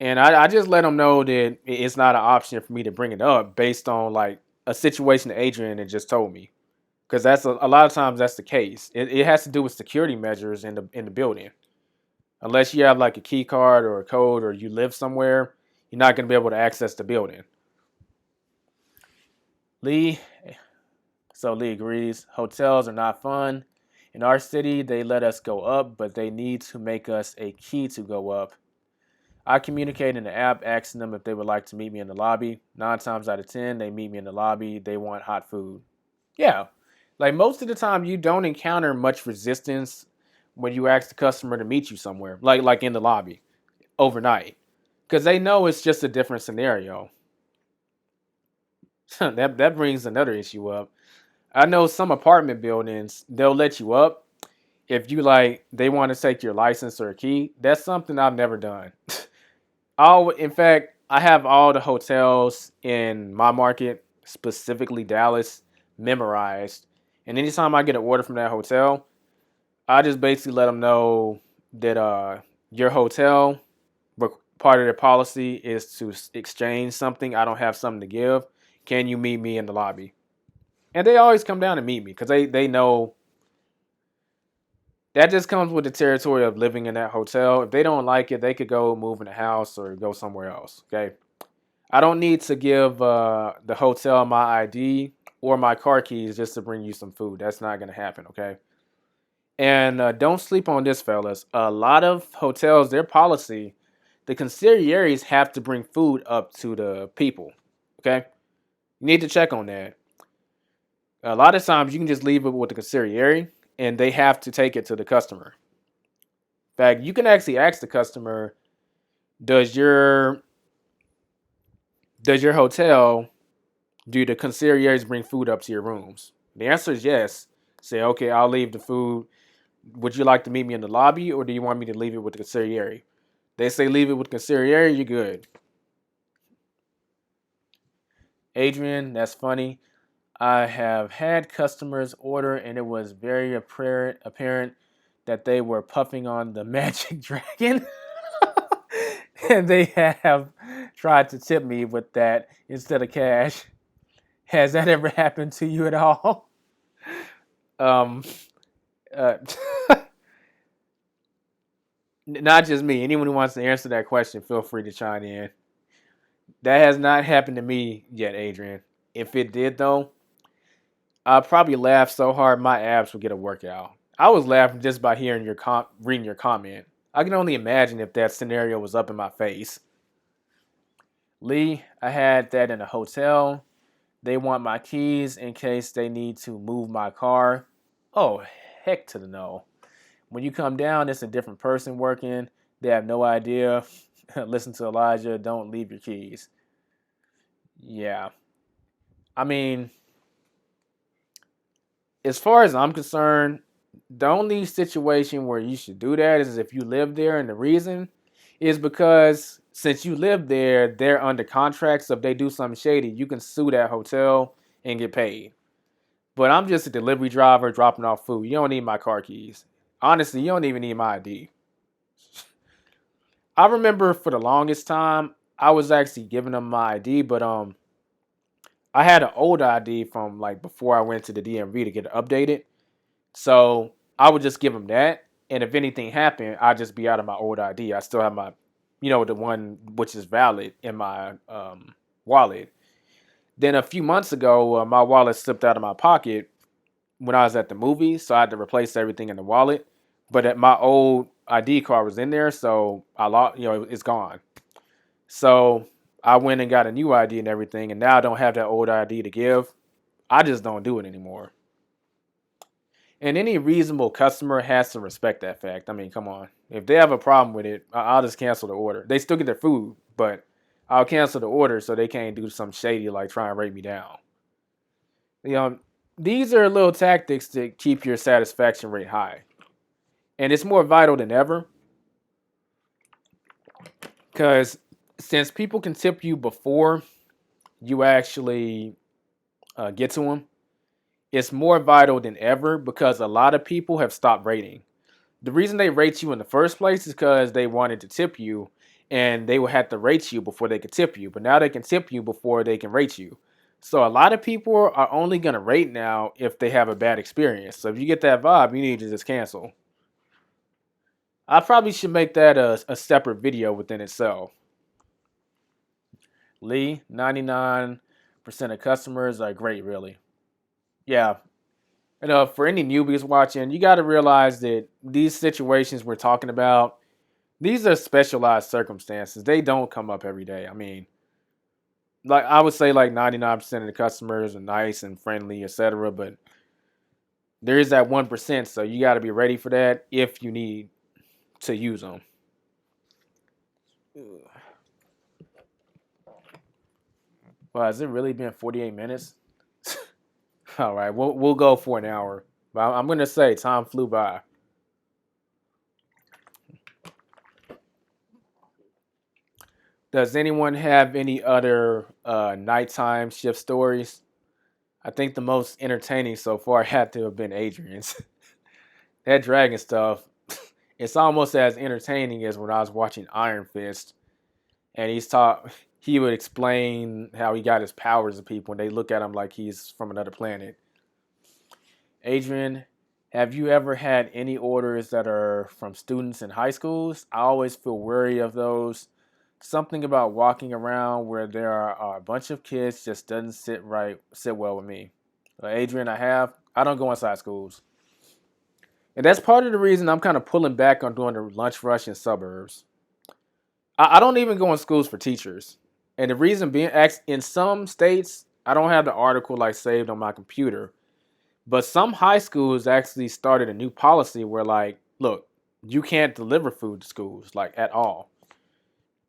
And I just let them know that it's not an option for me to bring it up based on like a situation that Adrian had just told me. Because that's a lot of times that's the case. It has to do with security measures in the building. Unless you have like a key card or a code or you live somewhere, you're not going to be able to access the building. Lee, so Lee agrees. Hotels are not fun. In our city, they let us go up, but they need to make us a key to go up. I communicate in the app asking them if they would like to meet me in the lobby. 9 times out of 10, they meet me in the lobby. They want hot food. Yeah. Like most of the time, you don't encounter much resistance when you ask the customer to meet you somewhere, like in the lobby overnight, because they know it's just a different scenario. That brings another issue up. I know some apartment buildings, they'll let you up if you like they want to take your license or a key. That's something I've never done. In fact, I have all the hotels in my market, specifically Dallas, memorized. And anytime I get an order from that hotel, I just basically let them know that your hotel, part of their policy is to exchange something. I don't have something to give. Can you meet me in the lobby? And they always come down and meet me because they know that just comes with the territory of living in that hotel. If they don't like it, they could go move in the house or go somewhere else. Okay. I don't need to give the hotel my ID or my car keys just to bring you some food. That's not going to happen. Okay. And don't sleep on this, fellas. A lot of hotels, their policy, the concierges have to bring food up to the people. Okay, you need to check on that. A lot of times you can just leave it with the concierge, and they have to take it to the customer. In fact, you can actually ask the customer, "Does your hotel do the concierge bring food up to your rooms?" The answer is yes. Say, "Okay, I'll leave the food. Would you like to meet me in the lobby, or do you want me to leave it with the concierge?" They say leave it with the concierge, you're good. Adrian, that's funny. I have had customers order, and it was very apparent that they were puffing on the Magic Dragon, and they have tried to tip me with that instead of cash. Has that ever happened to you at all? Um, uh, Not just me. Anyone who wants to answer that question, feel free to chime in. That has not happened to me yet, Adrian. If it did, though, I probably laughed so hard my abs would get a workout. I was laughing just by hearing reading your comment. I can only imagine if that scenario was up in my face. Lee, I had that in a hotel. They want my keys in case they need to move my car. Oh, heck to the no. When you come down, it's a different person working. They have no idea. Listen to Elijah. Don't leave your keys. Yeah. I mean, as far as I'm concerned, the only situation where you should do that is if you live there, and the reason is because since you live there, they're under contract. So if they do something shady, you can sue that hotel and get paid. But I'm just a delivery driver dropping off food. You don't need my car keys. Honestly, you don't even need my ID. I remember for the longest time, I was actually giving them my ID, but I had an old ID from like before I went to the DMV to get it updated. So I would just give them that, and if anything happened, I'd just be out of my old ID. I still have my, the one which is valid in my wallet. Then a few months ago, my wallet slipped out of my pocket when I was at the movies, so I had to replace everything in the wallet. But my old ID card was in there, so I lost. It's gone. So I went and got a new ID and everything, and now I don't have that old ID to give. I just don't do it anymore. And any reasonable customer has to respect that fact. I mean, come on. If they have a problem with it, I'll just cancel the order. They still get their food, but I'll cancel the order so they can't do something shady like try and rate me down. You know, these are little tactics to keep your satisfaction rate high. And it's more vital than ever because since people can tip you before you actually get to them, it's more vital than ever because a lot of people have stopped rating. The reason they rate you in the first place is because they wanted to tip you and they would have to rate you before they could tip you. But now they can tip you before they can rate you. So a lot of people are only going to rate now if they have a bad experience. So if you get that vibe, you need to just cancel. I probably should make that a separate video within itself. Lee, 99% of customers are great, really. Yeah. And for any newbies watching, you got to realize that these situations we're talking about, these are specialized circumstances. They don't come up every day. I mean, like I would say like 99% of the customers are nice and friendly, etc. But there is that 1%, so you got to be ready for that if you need to use them. Well, has it really been 48 minutes? All right, we'll go for an hour. But I'm gonna say time flew by. Does anyone have any other nighttime shift stories? I think the most entertaining so far had to have been Adrian's. That dragon stuff, it's almost as entertaining as when I was watching Iron Fist, and he would explain how he got his powers to people, and they look at him like he's from another planet. Adrian, have you ever had any orders that are from students in high schools? I always feel wary of those. Something about walking around where there are a bunch of kids just doesn't sit well with me. Adrian, I don't go inside schools. And that's part of the reason I'm kind of pulling back on doing the lunch rush in suburbs. I don't even go in schools for teachers. And the reason being, in some states, I don't have the article like saved on my computer, but some high schools actually started a new policy where like, look, you can't deliver food to schools like at all.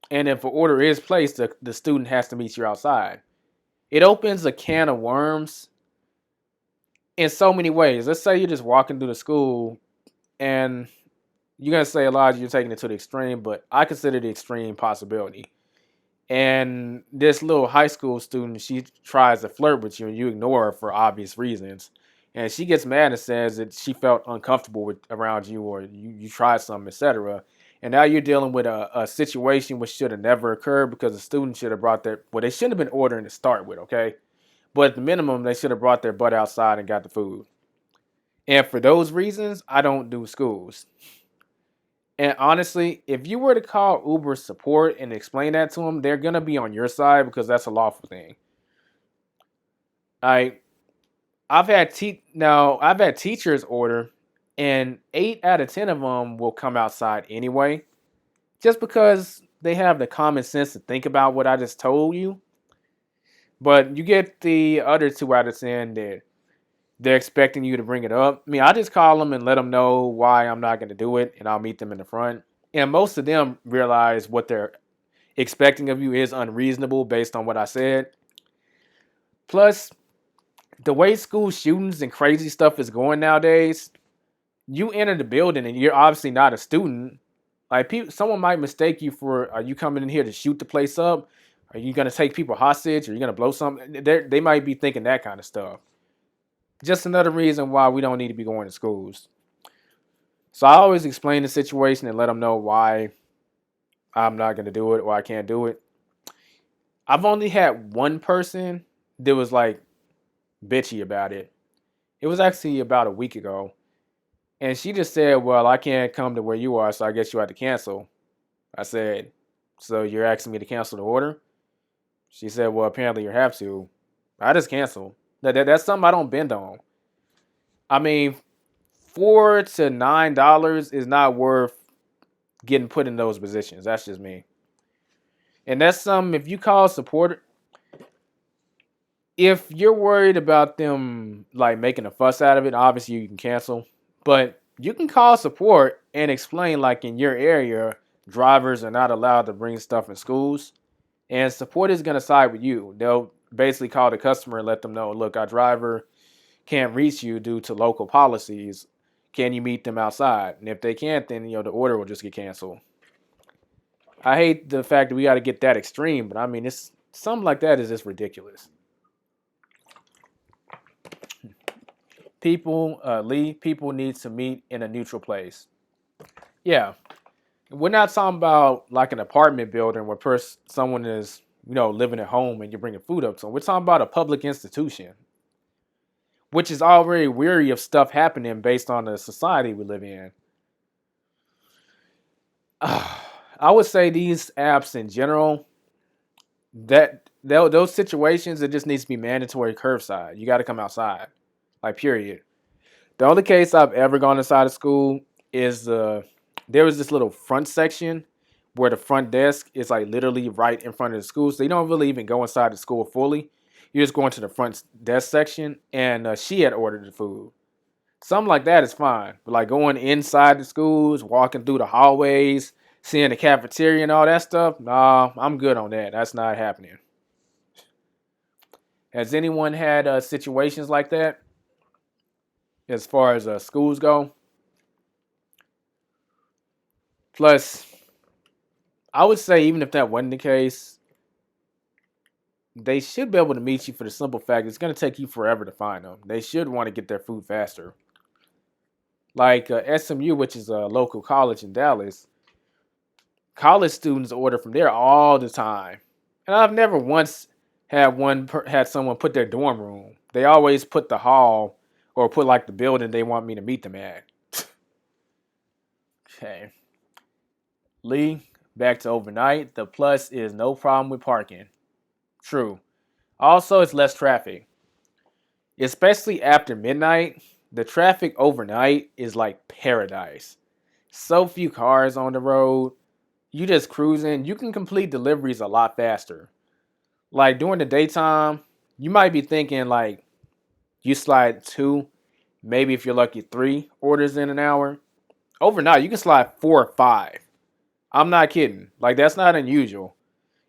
And if an order is placed, the student has to meet you outside. It opens a can of worms in so many ways. Let's say you're just walking through the school and you're gonna say, Elijah, you're taking it to the extreme, but I consider the extreme possibility. And this little high school student, she tries to flirt with you and you ignore her for obvious reasons. And she gets mad and says that she felt uncomfortable around you, or you tried something, etc. And now you're dealing with a situation which should have never occurred because the student should have brought their, well, they shouldn't have been ordering to start with, okay? But at the minimum, they should have brought their butt outside and got the food. And for those reasons, I don't do schools. And honestly, if you were to call Uber support and explain that to them, they're gonna be on your side because that's a lawful thing. I I've had teachers order, and 8 out of 10 of them will come outside anyway, just because they have the common sense to think about what I just told you. But you get the other 2 out of 10 that they're expecting you to bring it up. I mean, I just call them and let them know why I'm not going to do it, and I'll meet them in the front. And most of them realize what they're expecting of you is unreasonable based on what I said. Plus, the way school shootings and crazy stuff is going nowadays, you enter the building and you're obviously not a student. Like, someone might mistake you for, are you coming in here to shoot the place up? Are you gonna take people hostage? Are you gonna blow something? They might be thinking that kind of stuff. Just another reason why we don't need to be going to schools. So I always explain the situation and let them know why I'm not gonna do it or I can't do it. I've only had one person that was like bitchy about it. It was actually about a week ago. And she just said, well, I can't come to where you are, so I guess you have to cancel. I said, so you're asking me to cancel the order? She said, well, apparently you have to. I just cancel. That's something I don't bend on. I mean, $4 to $9 is not worth getting put in those positions. That's just me. And that's something, if you call support, if you're worried about them like making a fuss out of it, obviously you can cancel. But you can call support and explain, like, in your area, drivers are not allowed to bring stuff in schools. And support is going to side with you. They'll basically call the customer and let them know, look, our driver can't reach you due to local policies. Can you meet them outside? And if they can't, then the order will just get canceled. I hate the fact that we got to get that extreme, but I mean, it's something like that is just ridiculous. People need to meet in a neutral place. Yeah, we're not talking about like an apartment building where someone is, living at home and you're bringing food up to them. We're talking about a public institution, which is already weary of stuff happening based on the society we live in. I would say these apps in general, those situations, it just needs to be mandatory curbside. You got to come outside, like, period. The only case I've ever gone inside of school is there was this little front section where the front desk is like literally right in front of the school, so you don't really even go inside the school fully. You just go into the front desk section, and she had ordered the food. Something like that is fine, but like going inside the schools, walking through the hallways, seeing the cafeteria and all that stuff, nah, I'm good on that. That's not happening. Has anyone had situations like that as far as schools go? Plus, I would say even if that wasn't the case, they should be able to meet you for the simple fact it's going to take you forever to find them. They should want to get their food faster. Like SMU, which is a local college in Dallas, college students order from there all the time. And I've never once had someone put their dorm room. They always put the hall or put like the building they want me to meet them at. Okay. Lee, back to overnight. The plus is no problem with parking. True. Also, it's less traffic. Especially after midnight, the traffic overnight is like paradise. So few cars on the road. you just cruising, you can complete deliveries a lot faster. Like during the daytime, you might be thinking like you slide 2, maybe if you're lucky 3 orders in an hour. Overnight, you can slide 4 or 5. I'm not kidding. Like that's not unusual,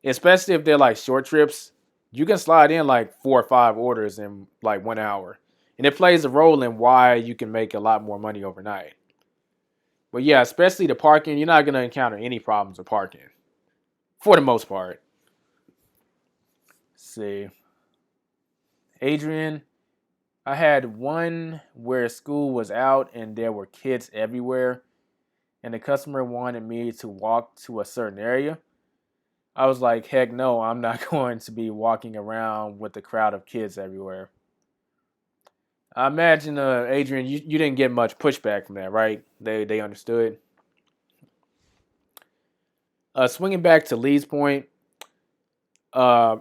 especially if they're like short trips. You can slide in like 4 or 5 orders in like 1 hour, and it plays a role in why you can make a lot more money overnight. But yeah, especially the parking, you're not gonna encounter any problems with parking for the most part. Let's see, Adrian, I had one where school was out and there were kids everywhere, and the customer wanted me to walk to a certain area. I was like, heck no, I'm not going to be walking around with a crowd of kids everywhere. I imagine, Adrian, you didn't get much pushback from that, right? They understood. Swinging back to Lee's point, uh,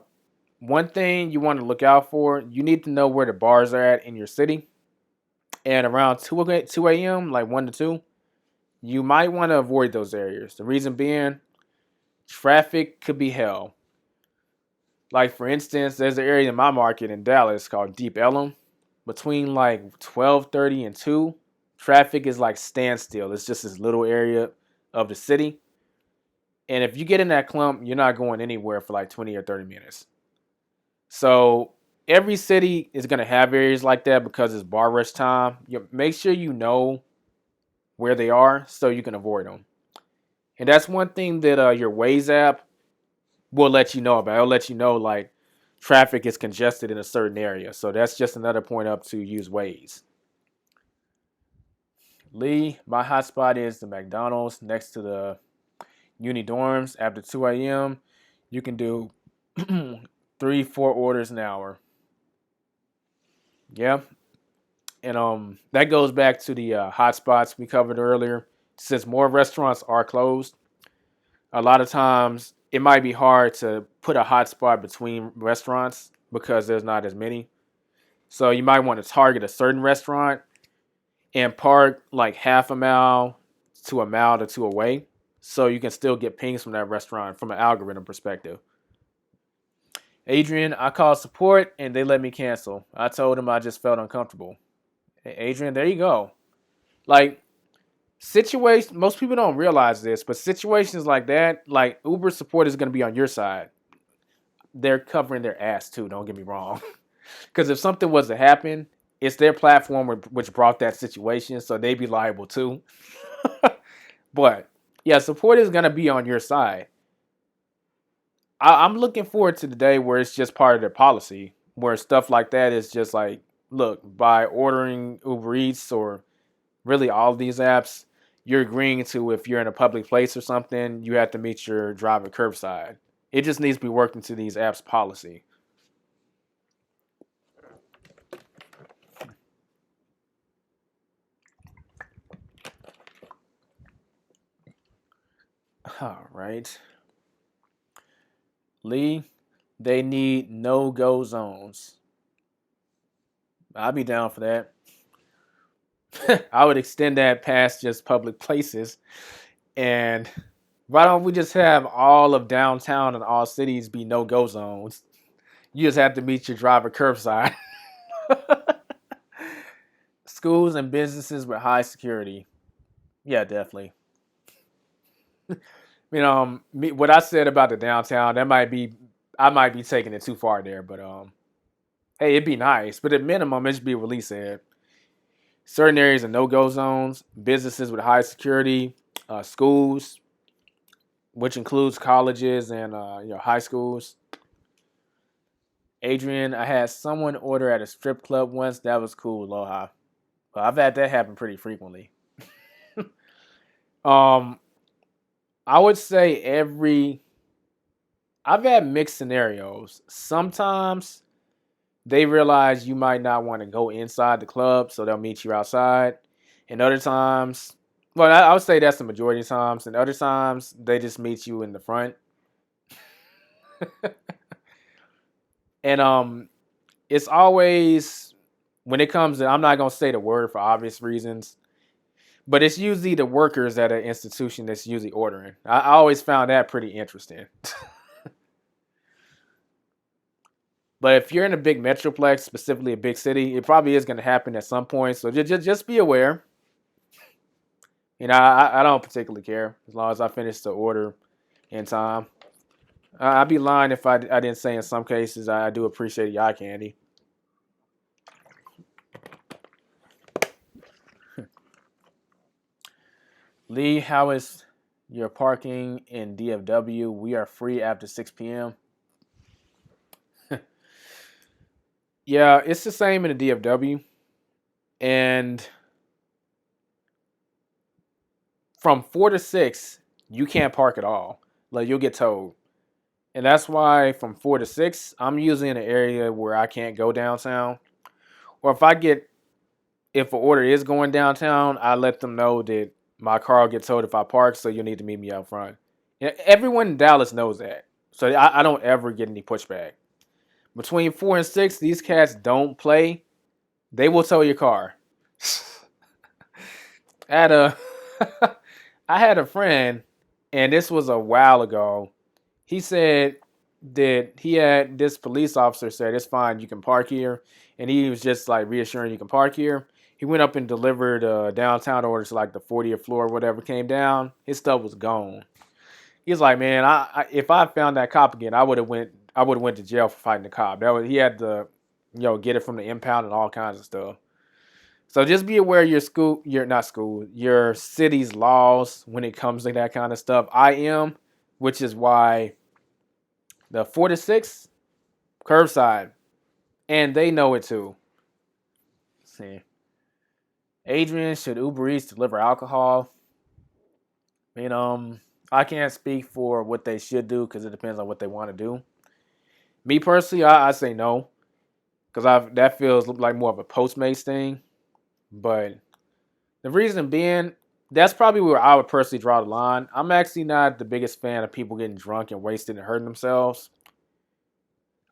one thing you want to look out for, you need to know where the bars are at in your city. And around 2 a.m., like 1 to 2, you might want to avoid those areas. The reason being, traffic could be hell. Like, for instance, there's an area in my market in Dallas called Deep Ellum. Between like 12:30 and 2, traffic is like standstill. It's just this little area of the city. And if you get in that clump, you're not going anywhere for like 20 or 30 minutes. So every city is going to have areas like that because it's bar rush time. Make sure you know where they are so you can avoid them. And that's one thing that your Waze app will let you know about. It'll let you know like traffic is congested in a certain area. So that's just another point up to use Waze. Lee, my hotspot is the McDonald's next to the uni dorms. After 2 a.m., you can do 3, 4 orders an hour. Yeah. And that goes back to the hotspots we covered earlier. Since more restaurants are closed, a lot of times it might be hard to put a hotspot between restaurants because there's not as many. So you might want to target a certain restaurant and park like half a mile to a mile or 2 away so you can still get pings from that restaurant from an algorithm perspective. Adrian, I called support and they let me cancel. I told them I just felt uncomfortable. Hey, Adrian, there you go. Like situations, most people don't realize this, but situations like that, like Uber support is going to be on your side. They're covering their ass too. Don't get me wrong, because if something was to happen, it's their platform which brought that situation, so they'd be liable too. But yeah, support is going to be on your side. I'm looking forward to the day where it's just part of their policy, where stuff like that is just like, look, by ordering Uber Eats or really all of these apps, you're agreeing to if you're in a public place or something, you have to meet your driver curbside. It just needs to be worked into these apps' policy. All right. Lee, they need no-go zones. I'd be down for that. I would extend that past just public places. And why don't we just have all of downtown and all cities be no-go zones? You just have to meet your driver curbside. Schools and businesses with high security. Yeah, definitely. What I said about the downtown, I might be taking it too far there, but hey, it'd be nice. But at minimum, it should be released at certain areas of no-go zones, businesses with high security, schools, which includes colleges and high schools. Adrian, I had someone order at a strip club once. That was cool, aloha. But I've had that happen pretty frequently. um, I would say I've had mixed scenarios. Sometimes they realize you might not want to go inside the club, so they'll meet you outside. And other times, well, I would say that's the majority of times. And other times, they just meet you in the front. And it's always when it comes to, I'm not gonna say the word for obvious reasons, But it's usually the workers at an institution that's usually ordering. I always found that pretty interesting. But if you're in a big metroplex, specifically a big city, it probably is going to happen at some point. So just be aware. I don't particularly care as long as I finish the order in time. I'd be lying if I didn't say in some cases I do appreciate the eye candy. Lee, how is your parking in DFW? We are free after 6 p.m. Yeah, it's the same in the DFW. And from 4 to 6, you can't park at all. Like, you'll get towed. And that's why from 4 to 6, I'm usually in an area where I can't go downtown. Or if an order is going downtown, I let them know that my car will get towed if I park, so you'll need to meet me out front. Everyone in Dallas knows that. So I don't ever get any pushback. Between 4 and 6, these cats don't play. They will tow your car. I had a friend, and this was a while ago. He said that he had this police officer said, "It's fine, you can park here," and he was just like reassuring you can park here. He went up and delivered a downtown order to like the 40th floor or whatever. Came down, his stuff was gone. He's like, "Man, if I found that cop again, I would have went to jail for fighting the cop. He had to, get it from the impound and all kinds of stuff." So just be aware of your city's laws when it comes to that kind of stuff. I am, which is why the 4 to 6 curbside, and they know it too. Let's see, Adrian, should Ubereats deliver alcohol? I mean, I can't speak for what they should do because it depends on what they want to do. Me personally, I say no because that feels like more of a Postmates thing. But the reason being, that's probably where I would personally draw the line. I'm actually not the biggest fan of people getting drunk and wasted and hurting themselves.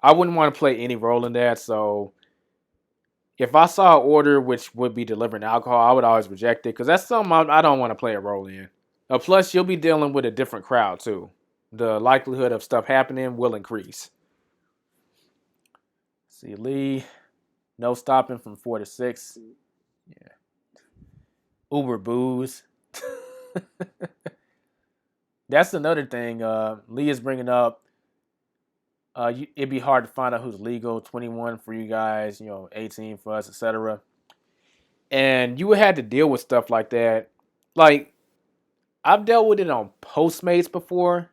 I wouldn't want to play any role in that. So if I saw an order which would be delivering alcohol, I would always reject it because that's something I don't want to play a role in. Plus, you'll be dealing with a different crowd too. The likelihood of stuff happening will increase. See, Lee, no stopping from 4 to 6. Yeah. Uber booze. That's another thing Lee is bringing up. It'd be hard to find out who's legal. 21 for you guys, 18 for us, etc. And you would have to deal with stuff like that. Like, I've dealt with it on Postmates before.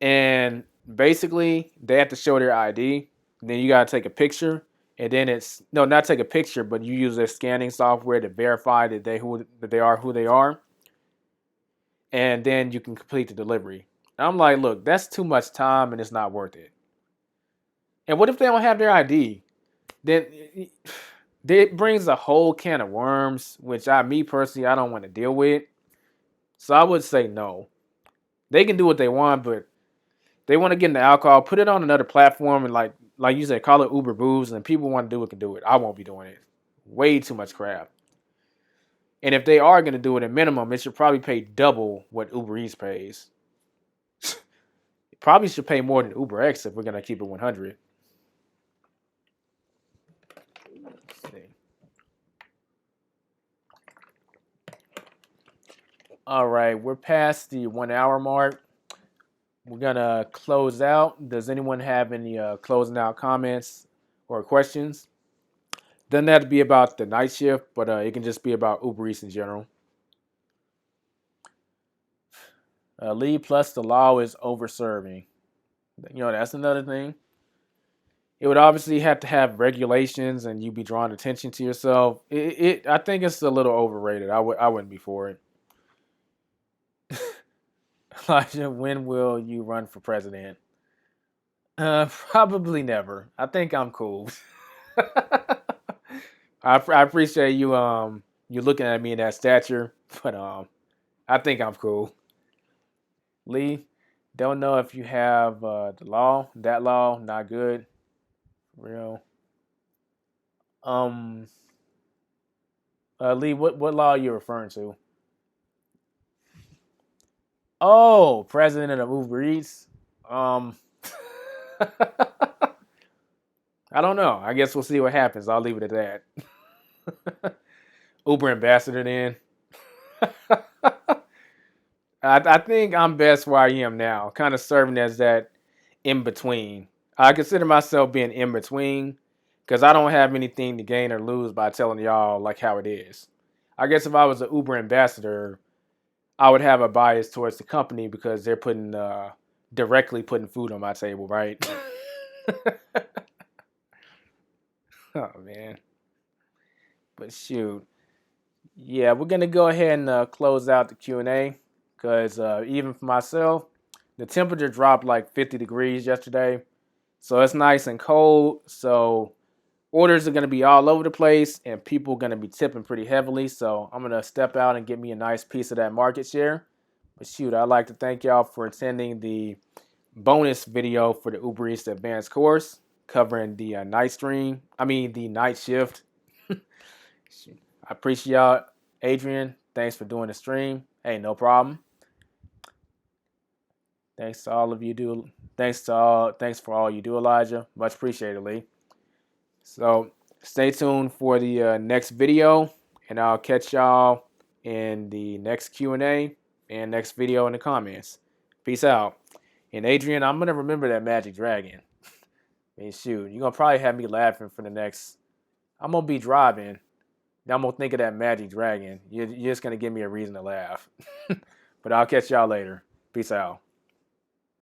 And basically, they have to show their ID. Then you got to take a picture. And then not take a picture, but you use their scanning software to verify that they are who they are. And then you can complete the delivery. And I'm like, look, that's too much time and it's not worth it. And what if they don't have their ID? Then it brings a whole can of worms, which me personally, I don't want to deal with. So I would say no. They can do what they want, but they want to get into alcohol, put it on another platform, and like you said, call it Uber Booze, and people want to do it can do it. I won't be doing it. Way too much crap. And if they are going to do it at minimum, it should probably pay double what Uber Eats pays. It probably should pay more than Ubereats if we're going to keep it 100. Let's see. All right, we're past the 1 hour mark. We're going to close out. Does anyone have any closing out comments or questions? Doesn't have to be about the night shift, but it can just be about Uber Eats in general. Lee, plus the law is over-serving. That's another thing. It would obviously have to have regulations, and you'd be drawing attention to yourself. I think it's a little overrated. I wouldn't be for it. Elijah, when will you run for president? Probably never. I think I'm cool. I appreciate you you looking at me in that stature, but I think I'm cool. Lee, don't know if you have that law, not good. Real. Lee, what law are you referring to? Oh, president of Ubereats. Um, I don't know. I guess we'll see what happens. I'll leave it at that. Uber ambassador then. I think I'm best where I am now, kind of serving as that in between. I consider myself being in between because I don't have anything to gain or lose by telling y'all like how it is. I guess if I was an Uber ambassador, I would have a bias towards the company because they're putting directly putting food on my table, right? Oh man, but shoot, yeah, we're gonna go ahead and close out the Q&A because even for myself, the temperature dropped like 50 degrees yesterday, so it's nice and cold. So orders are gonna be all over the place, and people are gonna be tipping pretty heavily. So I'm gonna step out and get me a nice piece of that market share. But shoot, I'd like to thank y'all for attending the bonus video for the Uber Eats Advanced course covering the night stream. I mean, the night shift. I appreciate y'all. Adrian, thanks for doing the stream. Hey, no problem. Thanks to all of you do. Thanks for all you do, Elijah. Much appreciated, Lee. So stay tuned for the next video, and I'll catch y'all in the next Q&A and next video in the comments. Peace out. And Adrian, I'm gonna remember that magic dragon. I mean, shoot, you're gonna probably have me laughing for the next. I'm gonna be driving. Then I'm gonna think of that magic dragon. You're just gonna give me a reason to laugh. But I'll catch y'all later. Peace out.